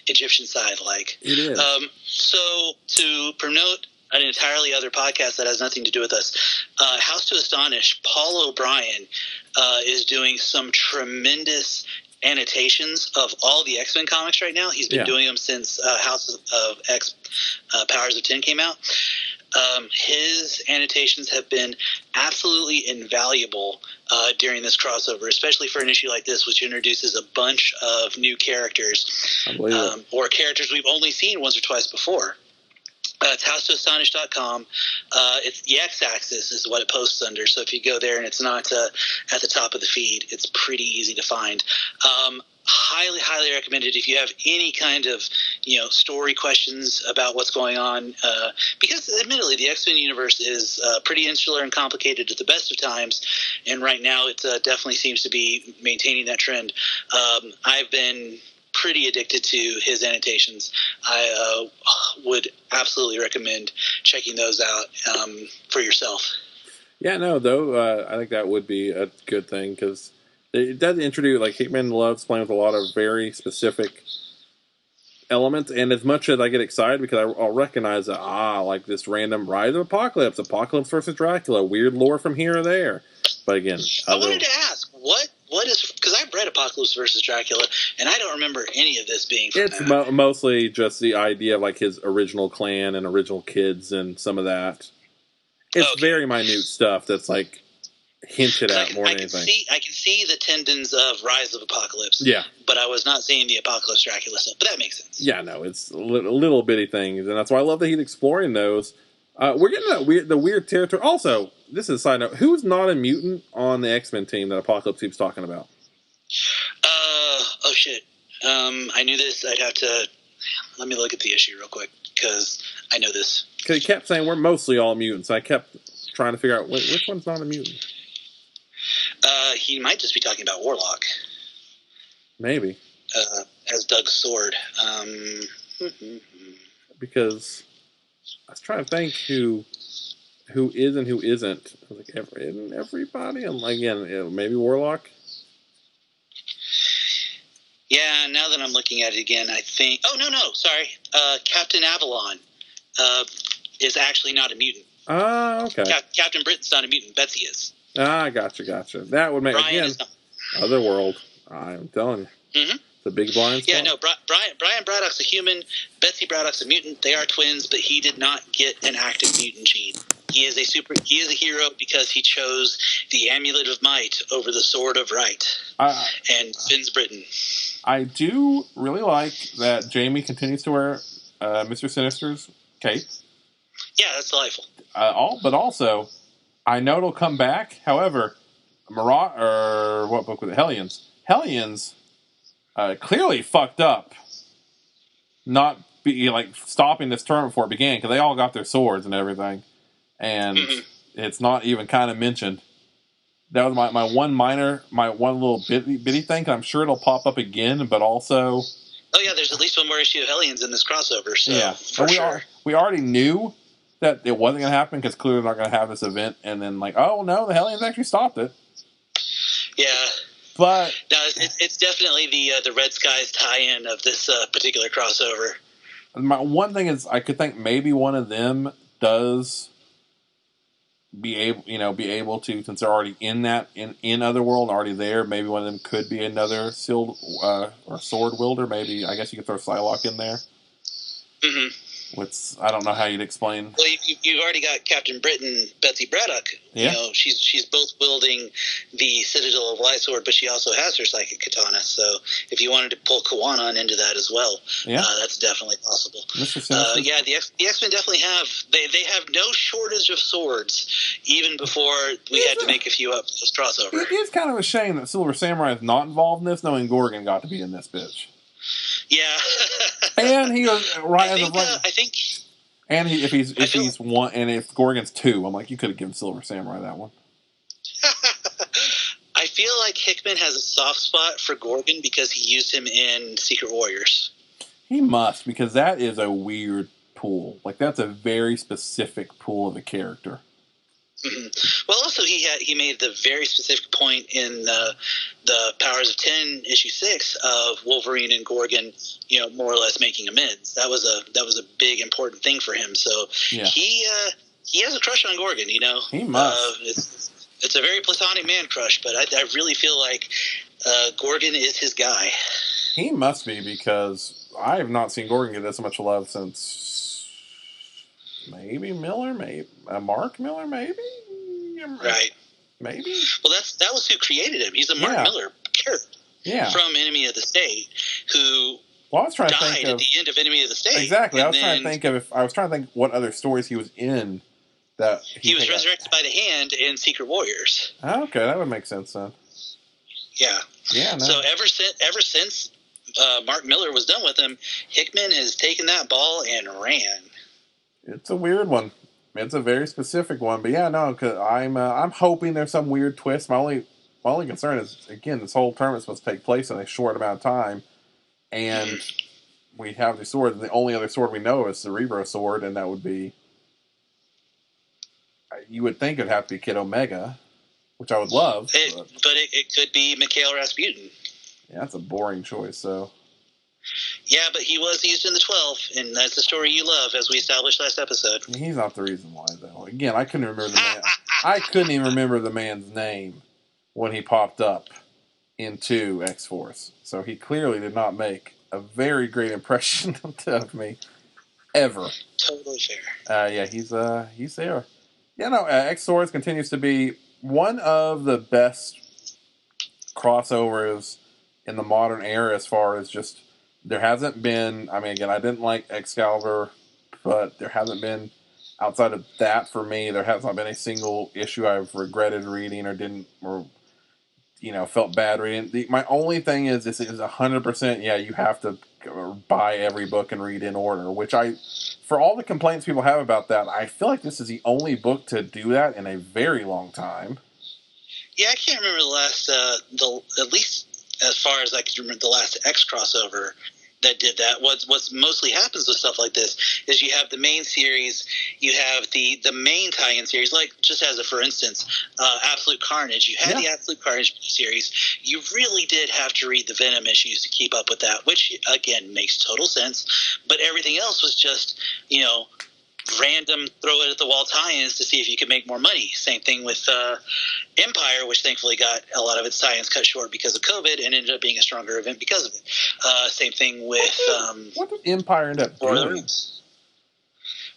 Egyptian side like. It is. So to promote an entirely other podcast that has nothing to do with us, House to Astonish, Paul O'Brien is doing some tremendous annotations of all the X-Men comics right now. He's been doing them since House of X Powers of 10 came out. His annotations have been absolutely invaluable during this crossover, especially for an issue like this, which introduces a bunch of new characters or characters we've only seen once or twice before. It's housetoastonish.com. It's the X-axis is what it posts under. So if you go there and it's not at the top of the feed, it's pretty easy to find. Highly, highly recommended if you have any kind of, story questions about what's going on. Because admittedly, the X-Men universe is pretty insular and complicated at the best of times. And right now it definitely seems to be maintaining that trend. I've been pretty addicted to his annotations. I would absolutely recommend checking those out for yourself. Yeah, no, though, I think that would be a good thing because it does introduce, like, Hickman loves playing with a lot of very specific elements, and as much as I get excited because I'll recognize that, like this random Rise of Apocalypse versus Dracula, weird lore from here or there. But again, I wanted to ask, what is, because I've read Apocalypse versus Dracula, and I don't remember any of this being from It's mostly just the idea of, like, his original clan and original kids and some of that. It's very minute stuff that's, like, hinted at more than anything. I can see the tendons of Rise of Apocalypse. Yeah. But I was not seeing the Apocalypse Dracula stuff. But that makes sense. Yeah, no, it's little bitty things, and that's why I love that he's exploring those. We're getting the weird territory. Also, this is a side note. Who's not a mutant on the X-Men team that Apocalypse keeps talking about? Oh, shit. I knew this. I'd have to... Let me look at the issue real quick, because I know this. Because he kept saying we're mostly all mutants. I kept trying to figure out which one's not a mutant. He might just be talking about Warlock. Maybe. As Doug's sword. Because I was trying to think who is and who isn't. I was like, isn't everybody? And again, maybe Warlock. Yeah, now that I'm looking at it again, I think... Oh, no, sorry. Captain Avalon is actually not a mutant. Okay. Captain Britain's not a mutant. Betsy is. Gotcha. That would make, Brian again, Otherworld. I'm telling you. Mm-hmm. It's a big blind spot. Yeah, no, Brian Braddock's a human. Betsy Braddock's a mutant. They are twins, but he did not get an active mutant gene. He is a hero because he chose the Amulet of Might over the Sword of Right. And Finn's Britain. I do really like that Jamie continues to wear Mr. Sinister's cape. Yeah, that's delightful. But also, I know it'll come back. However, what book was it? Hellions. Hellions clearly fucked up. Not stopping this tournament before it began because they all got their swords and everything, and it's not even kind of mentioned. That was my one little bitty thing. I'm sure it'll pop up again, but also. Oh yeah, there's at least one more issue of Hellions in this crossover. So yeah, for sure. We already knew that it wasn't going to happen because clearly they're not going to have this event, and then oh no, the Hellions actually stopped it. Yeah. But no, it's definitely the Red Skies tie-in of this particular crossover. My one thing is, I could think maybe one of them does be able to, since they're already in Otherworld, already there. Maybe one of them could be another sealed or sword wielder. Maybe I guess you could throw Psylocke in there. Mm-hmm. Which I don't know how you'd explain. Well, you've already got Captain Britain, Betsy Braddock. Yeah. She's both wielding the Citadel of Light sword, but she also has her psychic katana. So if you wanted to pull Kawanan into that as well, that's definitely possible. Yeah, the X-Men definitely have. They have no shortage of swords, even before we had to make a few up this crossover. It is kind of a shame that Silver Samurai is not involved in this, knowing Gorgon got to be in this bitch. Yeah. And he was right as of I think. And if one, and if Gorgon's 2, I'm like, you could have given Silver Samurai that one. I feel like Hickman has a soft spot for Gorgon because he used him in Secret Warriors. He must, because that is a weird pool. Like, that's a very specific pool of a character. Mm-hmm. Well, also he made the very specific point in the Powers of 10 issue 6 of Wolverine and Gorgon, more or less making amends. That was a big important thing for him. So he has a crush on Gorgon. He must. It's a very platonic man crush, but I really feel like Gorgon is his guy. He must be, because I have not seen Gorgon get this much love since maybe Miller, maybe Mark Miller, maybe. Right. Maybe. Well, that was who created him. He's a Mark Miller character from Enemy of the State, who I was trying to died think at the end of Enemy of the State. Exactly. I was trying to think what other stories he was in. That he was resurrected by the Hand in Secret Warriors. Okay, that would make sense then. Yeah. Yeah. No. So ever since Mark Miller was done with him, Hickman has taken that ball and ran. It's a weird one. It's a very specific one, but because I'm hoping there's some weird twist. My only concern is, again, this whole tournament's supposed to take place in a short amount of time, and we have the sword. And the only other sword we know is Cerebro sword, and that would be. You would think it'd have to be Kid Omega, which I would love. But it could be Mikhail Rasputin. Yeah, that's a boring choice, so. Yeah, but he was used in the 12, and that's the story you love, as we established last episode. He's not the reason why, though. Again, I couldn't remember the man. I couldn't even remember the man's name when he popped up into X-Force. So he clearly did not make a very great impression of me, ever. Totally fair. He's there. X-Force continues to be one of the best crossovers in the modern era, as far as just, there hasn't been, I didn't like Excalibur, but there hasn't been, outside of that for me, there has not been a single issue I've regretted reading or felt bad reading. My only thing is, this is 100%, you have to buy every book and read in order, which for all the complaints people have about that, I feel like this is the only book to do that in a very long time. Yeah, I can't remember the last, at least as far as I can remember, the last X crossover that did that. What's mostly happens with stuff like this is you have the main series, you have the main tie-in series, like just as a for instance, Absolute Carnage. You had the Absolute Carnage series. You really did have to read the Venom issues to keep up with that, which again makes total sense. But everything else was just, random throw it at the wall tie-ins to see if you could make more money. Same thing with Empire, which thankfully got a lot of its tie-ins cut short because of COVID and ended up being a stronger event because of it. Same thing with what did Empire end up doing?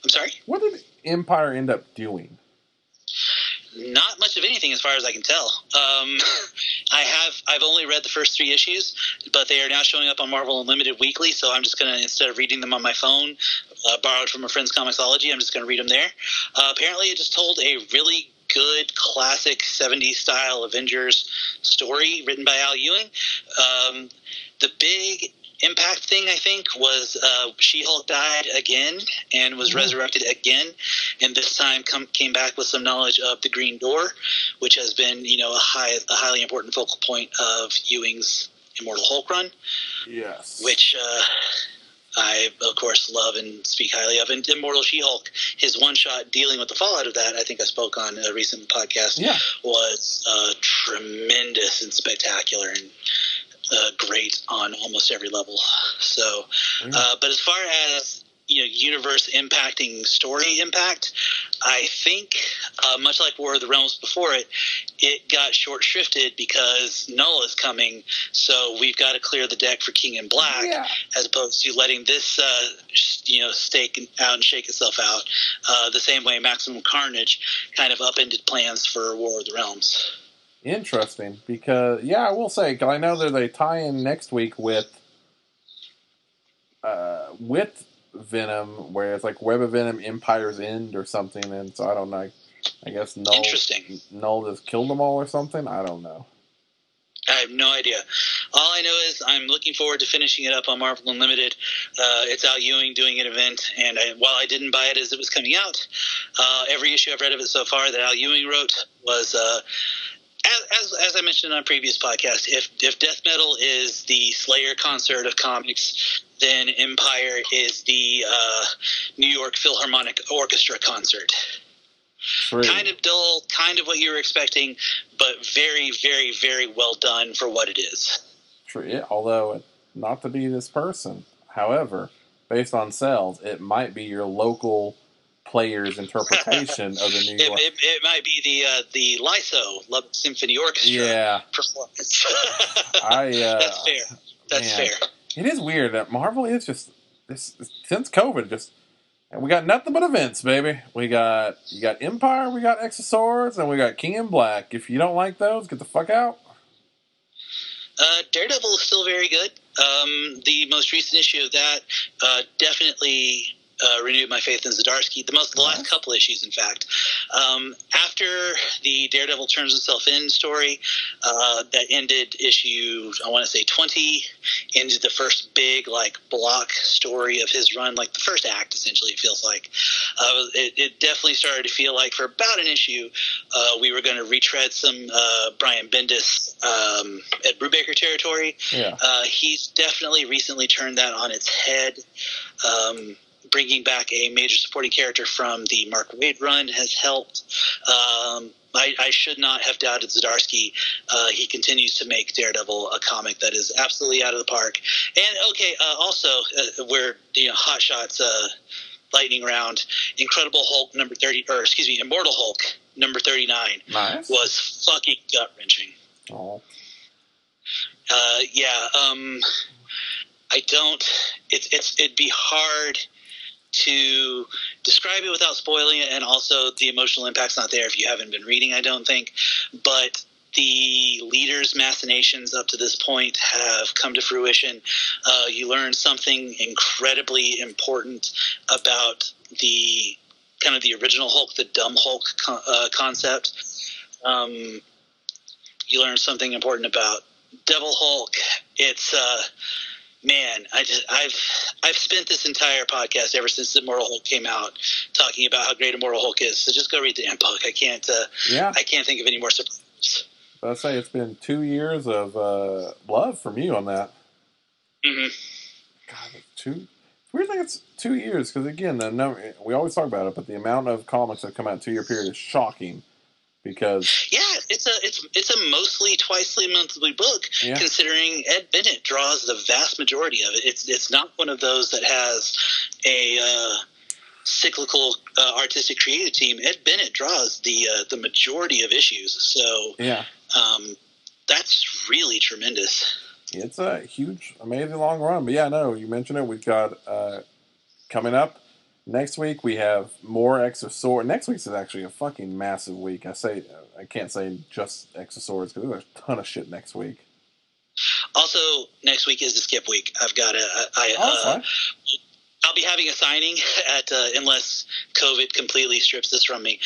I'm sorry? What did Empire end up doing? Not much of anything, as far as I can tell. I've only read the first 3 issues, but they are now showing up on Marvel Unlimited weekly. So I'm just gonna, instead of reading them on my phone, borrowed from a friend's Comixology, I'm just gonna read them there. Apparently, it just told a really good classic 70s style Avengers story written by Al Ewing. The big impact thing, I think, was She-Hulk died again and was resurrected again, and this time came back with some knowledge of the Green Door, which has been, a highly important focal point of Ewing's Immortal Hulk run. Yes. Which I, of course, love and speak highly of. And Immortal She-Hulk, his one-shot dealing with the fallout of that, I think I spoke on a recent podcast, was tremendous and spectacular and great on almost every level. So, but as far as universe impacting story impact, I think much like War of the Realms before it got short shrifted because Null is coming, so we've got to clear the deck for King in Black, as opposed to letting this stake out and shake itself out the same way Maximum Carnage kind of upended plans for War of the Realms. Interesting, because I will say, because I know there's a tie-in next week with Venom, where it's like Web of Venom, Empire's End or something, and so I don't know. I guess Null just killed them all or something. I don't know. I have no idea. All I know is I'm looking forward to finishing it up on Marvel Unlimited. It's Al Ewing doing an event, and while I didn't buy it as it was coming out, every issue I've read of it so far that Al Ewing wrote was. As I mentioned on a previous podcast, if Death Metal is the Slayer concert of comics, then Empire is the New York Philharmonic Orchestra concert. True. Kind of dull, kind of what you were expecting, but very, very, very well done for what it is. True. Yeah, although, not to be this person, however, based on sales, it might be your local player's interpretation of the new. It might be the LISO Love Symphony Orchestra performance. That's fair. That's fair. It is weird that Marvel is just since COVID and we got nothing but events, baby. You got Empire, we got X of Swords, and we got King in Black. If you don't like those, get the fuck out. Daredevil is still very good. The most recent issue of that definitely renewed my faith in Zdarsky. The last couple issues, in fact. After the Daredevil turns himself in story that ended issue, I want to say 20, ended the first big block story of his run, the first act, essentially, it feels like. It definitely started to feel like for about an issue we were going to retread some Brian Bendis Ed Brubaker territory. Yeah. He's definitely recently turned that on its head. Bringing back a major supporting character from the Mark Waid run has helped. I should not have doubted Zdarsky. He continues to make Daredevil a comic that is absolutely out of the park. And also we're Hot Shots lightning round. Incredible Hulk number 30, or excuse me, Immortal Hulk number 39 nice. Was fucking gut wrenching. Oh. I don't. It'd be hard to describe it without spoiling it, and also the emotional impact's not there if you haven't been reading, I don't think. But the leader's machinations up to this point have come to fruition. You learn something incredibly important about the kind of the original Hulk, the dumb Hulk concept. You learn something important about Devil Hulk. It's man, I've spent this entire podcast ever since Immortal Hulk came out talking about how great Immortal Hulk is. So just go read the damn book. I can't think of any more surprises. I'd say it's been 2 years of love from you on that. Mm-hmm. God, weird thing it's 2 years because again, we always talk about it, but the amount of comics that come out in a 2 year period is shocking. Because it's a mostly twice monthly book, considering Ed Bennett draws the vast majority of it. It's not one of those that has a cyclical artistic creative team. Ed Bennett draws the majority of issues, so that's really tremendous. It's a huge, amazing long run. But you mentioned it. We've got coming up. Next week we have more X of Swords. Next week's is actually a fucking massive week. I can't say just X of Swords because there's a ton of shit next week. Also, next week is the skip week. I've got I'll be having a signing at unless COVID completely strips this from me.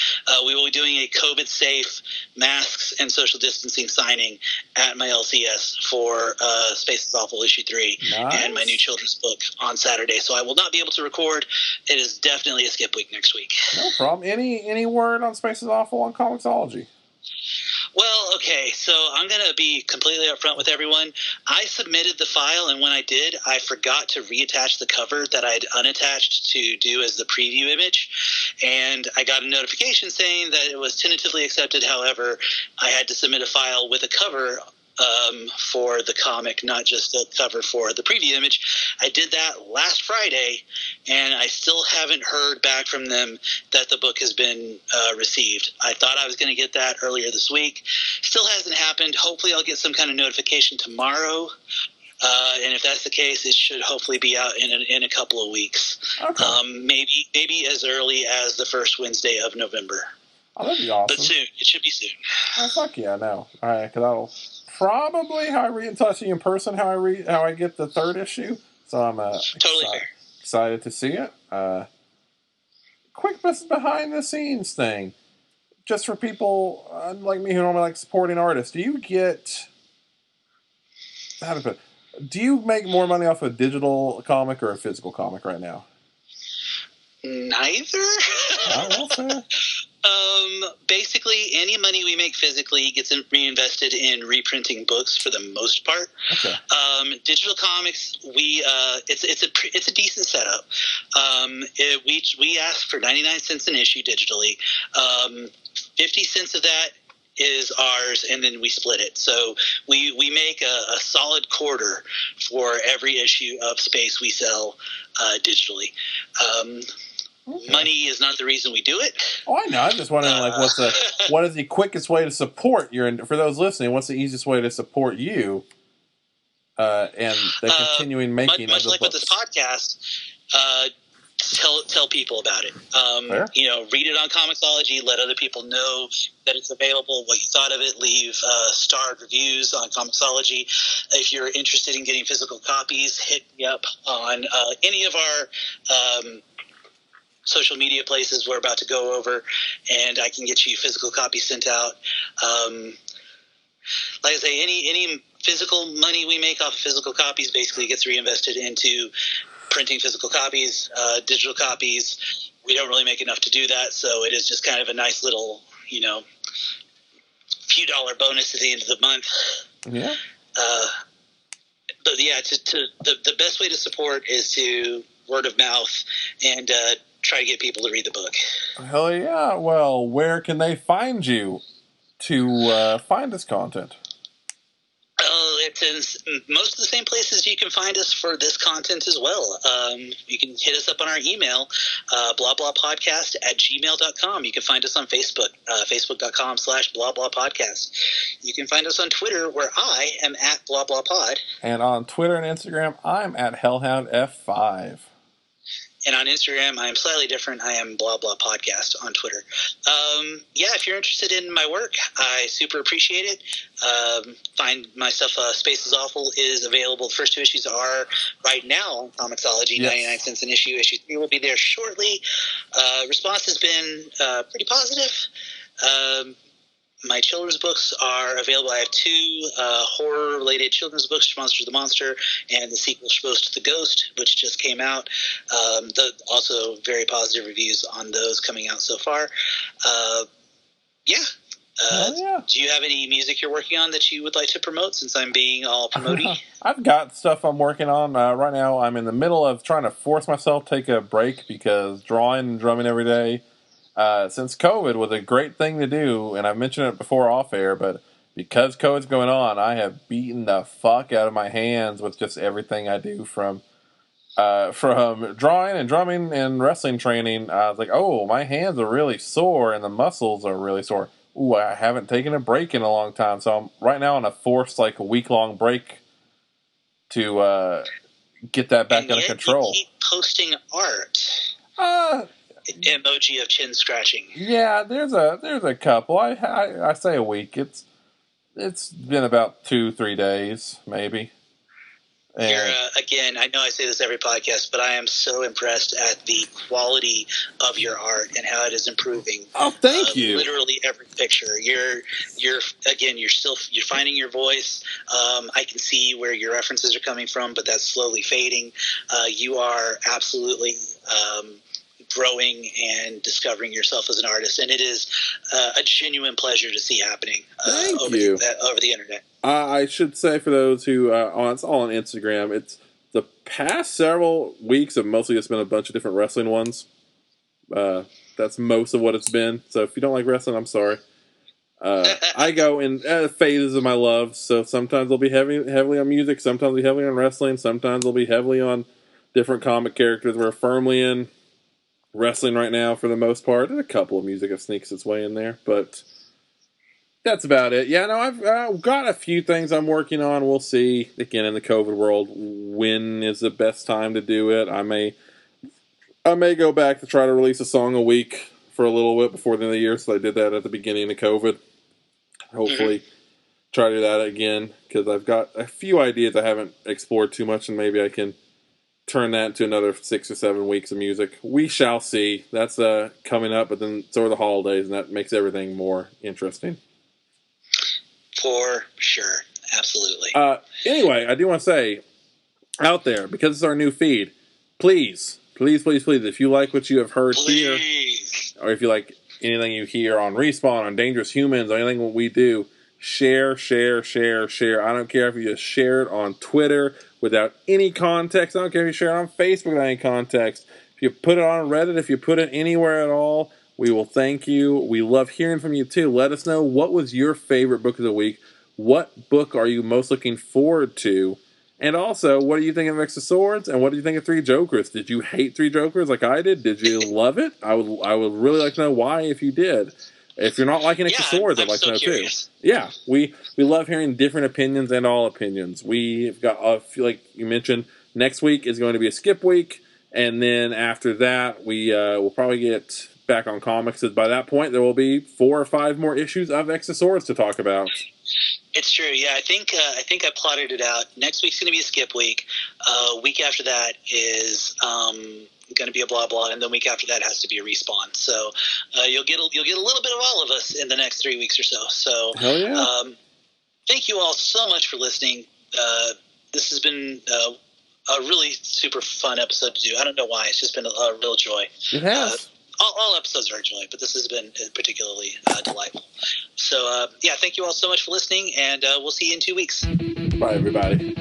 We will be doing a COVID-safe masks and social distancing signing at my LCS for Spaces Awful issue 3 and my new children's book on Saturday. So I will not be able to record. It is definitely a skip week next week. No problem. Any word on Spaces Awful on Comixology? Well, okay, so I'm going to be completely upfront with everyone. I submitted the file, and when I did, I forgot to reattach the cover that I'd unattached to do as the preview image, and I got a notification saying that it was tentatively accepted. However, I had to submit a file with a cover for the comic, not just a cover for the preview image. I did that last Friday, and I still haven't heard back from them that the book has been received. I thought I was going to get that earlier this week. Still hasn't happened. Hopefully I'll get some kind of notification tomorrow. And if that's the case, it should hopefully be out in a couple of weeks. Okay. Maybe as early as the first Wednesday of November. Oh, that'd be awesome. But soon. It should be soon. Oh, fuck yeah, no. All right, because I'll probably how I read in touch you in person, how I get the third issue. So I'm totally excited to see it. Quick behind the scenes thing, just for people like me who normally like supporting artists. Do you make more money off a digital comic or a physical comic right now? Neither. Oh, well, fair. Basically, any money we make physically gets reinvested in reprinting books for the most part. Okay. Digital comics, it's a decent setup. We ask for 99 cents an issue digitally. 50 cents of that is ours, and then we split it. So we make a solid quarter for every issue of space we sell digitally. Okay. Money is not the reason we do it. Oh, I know. I'm just wondering, what is the quickest way to support for those listening? What's the easiest way to support you and the continuing making much of the like books? With this podcast? Tell people about it. Read it on Comixology. Let other people know that it's available. What you thought of it. Leave starred reviews on Comixology. If you're interested in getting physical copies, hit me up on any of our social media places we're about to go over, and I can get you physical copies sent out. Like I say, any physical money we make off of physical copies basically gets reinvested into printing physical copies. Digital copies, we don't really make enough to do that, so it is just kind of a nice little, few dollar bonus at the end of the month. Yeah. But yeah, the best way to support is to word of mouth and try to get people to read the book. Hell yeah. Well, where can they find you to find this content? It's in most of the same places you can find us for this content as well. You can hit us up on our email, blahblahpodcast@gmail.com. You can find us on Facebook, facebook.com/blahblahpodcast. You can find us on Twitter, where I am at blahblahpod. And on Twitter and Instagram, I'm at hellhoundf5. And on Instagram, I am slightly different. I am Blah Blah Podcast on Twitter. If you're interested in my work, I super appreciate it. Find my stuff. Space is Awful is available. The first 2 issues are right now on Comixology, yes. 99 cents an issue. Issue 3 will be there shortly. Response has been pretty positive. My children's books are available. I have 2 horror-related children's books, Monsters the Monster, and the sequel, Supposed to the Ghost, which just came out. Also very positive reviews on those coming out so far. Yeah. Do you have any music you're working on that you would like to promote, since I'm being all promoting? I've got stuff I'm working on. Right now I'm in the middle of trying to force myself to take a break, because drawing and drumming every day since COVID was a great thing to do, and I've mentioned it before off air, but because COVID's going on, I have beaten the fuck out of my hands with just everything I do, from drawing and drumming and wrestling training. I was like, oh, my hands are really sore and the muscles are really sore. Ooh, I haven't taken a break in a long time, so I'm right now on a forced, a week-long break to get that back under control. You keep posting art. Emoji of chin scratching. Yeah, there's a couple. I say a week. It's been about 2-3 days, maybe. And again, I know I say this every podcast, but I am so impressed at the quality of your art and how it is improving. Oh, thank you. Literally every picture. You're finding your voice. I can see where your references are coming from, but that's slowly fading. You are absolutely growing and discovering yourself as an artist, and it is a genuine pleasure to see happening over the internet. I should say, for those who it's all on Instagram, it's the past several weeks have mostly just been a bunch of different wrestling ones. That's most of what it's been. So if you don't like wrestling, I'm sorry. I go in phases of my love. So sometimes I'll be heavily on music, sometimes I'll be heavily on wrestling, sometimes I'll be heavily on different comic characters. We're firmly in wrestling right now for the most part, and a couple of music that sneaks its way in there, but that's about it. Yeah, no, I've got a few things I'm working on. We'll see, again, in the COVID world, when is the best time to do it. I may go back to try to release a song a week for a little bit before the end of the year, so I did that at the beginning of COVID. Hopefully try to do that again, because I've got a few ideas I haven't explored too much, and maybe I can turn that into another 6 or 7 weeks of music. We shall see. That's coming up, but then so are the holidays, and that makes everything more interesting. For sure. Absolutely. Anyway, I do want to say, out there, because it's our new feed, please, if you like what you have heard here, or if you like anything you hear on Respawn, on Dangerous Humans, on anything we do, share. I don't care if you just share it on Twitter without any context. I don't care if you share it on Facebook without any context. If you put it on Reddit, if you put it anywhere at all, we will thank you. We love hearing from you, too. Let us know, what was your favorite book of the week? What book are you most looking forward to? And also, what do you think of X of Swords? And what do you think of Three Jokers? Did you hate Three Jokers like I did? Did you love it? I would really like to know why, if you did. If you're not liking X of Swords, I'd like to know curious. Too. Yeah, we love hearing different opinions and all opinions. We've got, like you mentioned, next week is going to be a skip week. And then after that, we'll probably get back on comics. By that point, there will be 4 or 5 more issues of X of Swords to talk about. It's true. Yeah, I think I plotted it out. Next week's going to be a skip week. Week after that is going to be a blah blah, and the week after that has to be a Respawn. So you'll get a little bit of all of us in the next 3 weeks or so. So hell yeah. Thank you all so much for listening. This has been a really super fun episode to do. I don't know why. It's just been a real joy. It has. All episodes are a joy, but this has been particularly delightful. So, thank you all so much for listening, and we'll see you in 2 weeks. Bye, everybody.